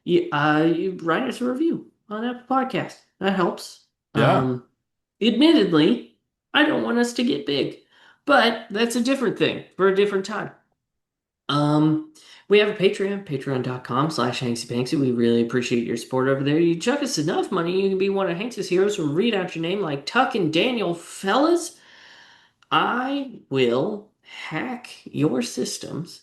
A: you write us a review on Apple Podcast. That helps.
B: Yeah.
A: Admittedly, I don't want us to get big, but that's a different thing for a different time. Um, we have a Patreon, patreon.com/HanksyPanksy. We really appreciate your support over there. You chuck us enough money, you can be one of Hanks's heroes and read out your name like Tuck and Daniel. Fellas, I will hack your systems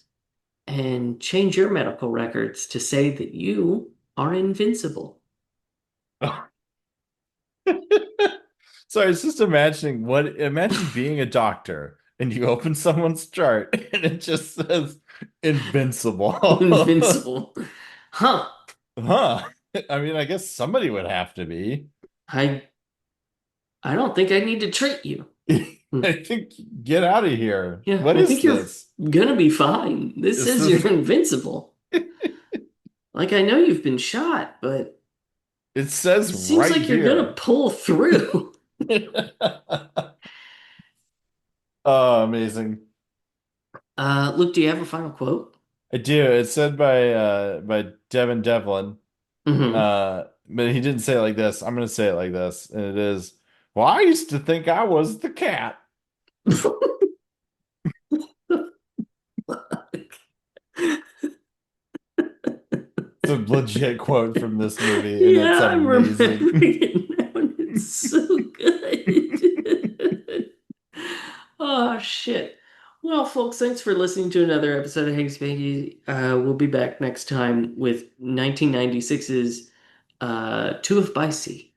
A: and change your medical records to say that you are invincible.
B: So I was just imagining imagine being a doctor and you open someone's chart and it just says invincible.
A: Invincible. Huh.
B: Huh. I mean, I guess somebody would have to be.
A: I I don't think I need to treat you. Hmm.
B: I think get out of here.
A: Yeah,
B: What
A: I
B: is
A: think you're
B: this?
A: gonna be fine. This
B: Is
A: says
B: this
A: you're invincible. Like, I know you've been shot, but
B: it says
A: it seems
B: right
A: like you're gonna
B: here.
A: pull through.
B: Oh, amazing.
A: Luke, do you have a final quote?
B: I do. It's said by Devin Devlin.
A: Hmm.
B: But he didn't say it like this. I'm gonna say it like this, and it is, well, I used to think I was the cat. It's a legit quote from this movie, and it's
A: Yeah, I'm
B: amazing.
A: remembering it now, and it's so good. Oh, shit. Well, folks, thanks for listening to another episode of Hanks Panky. We'll be back next time with 1996's Two of By Sea.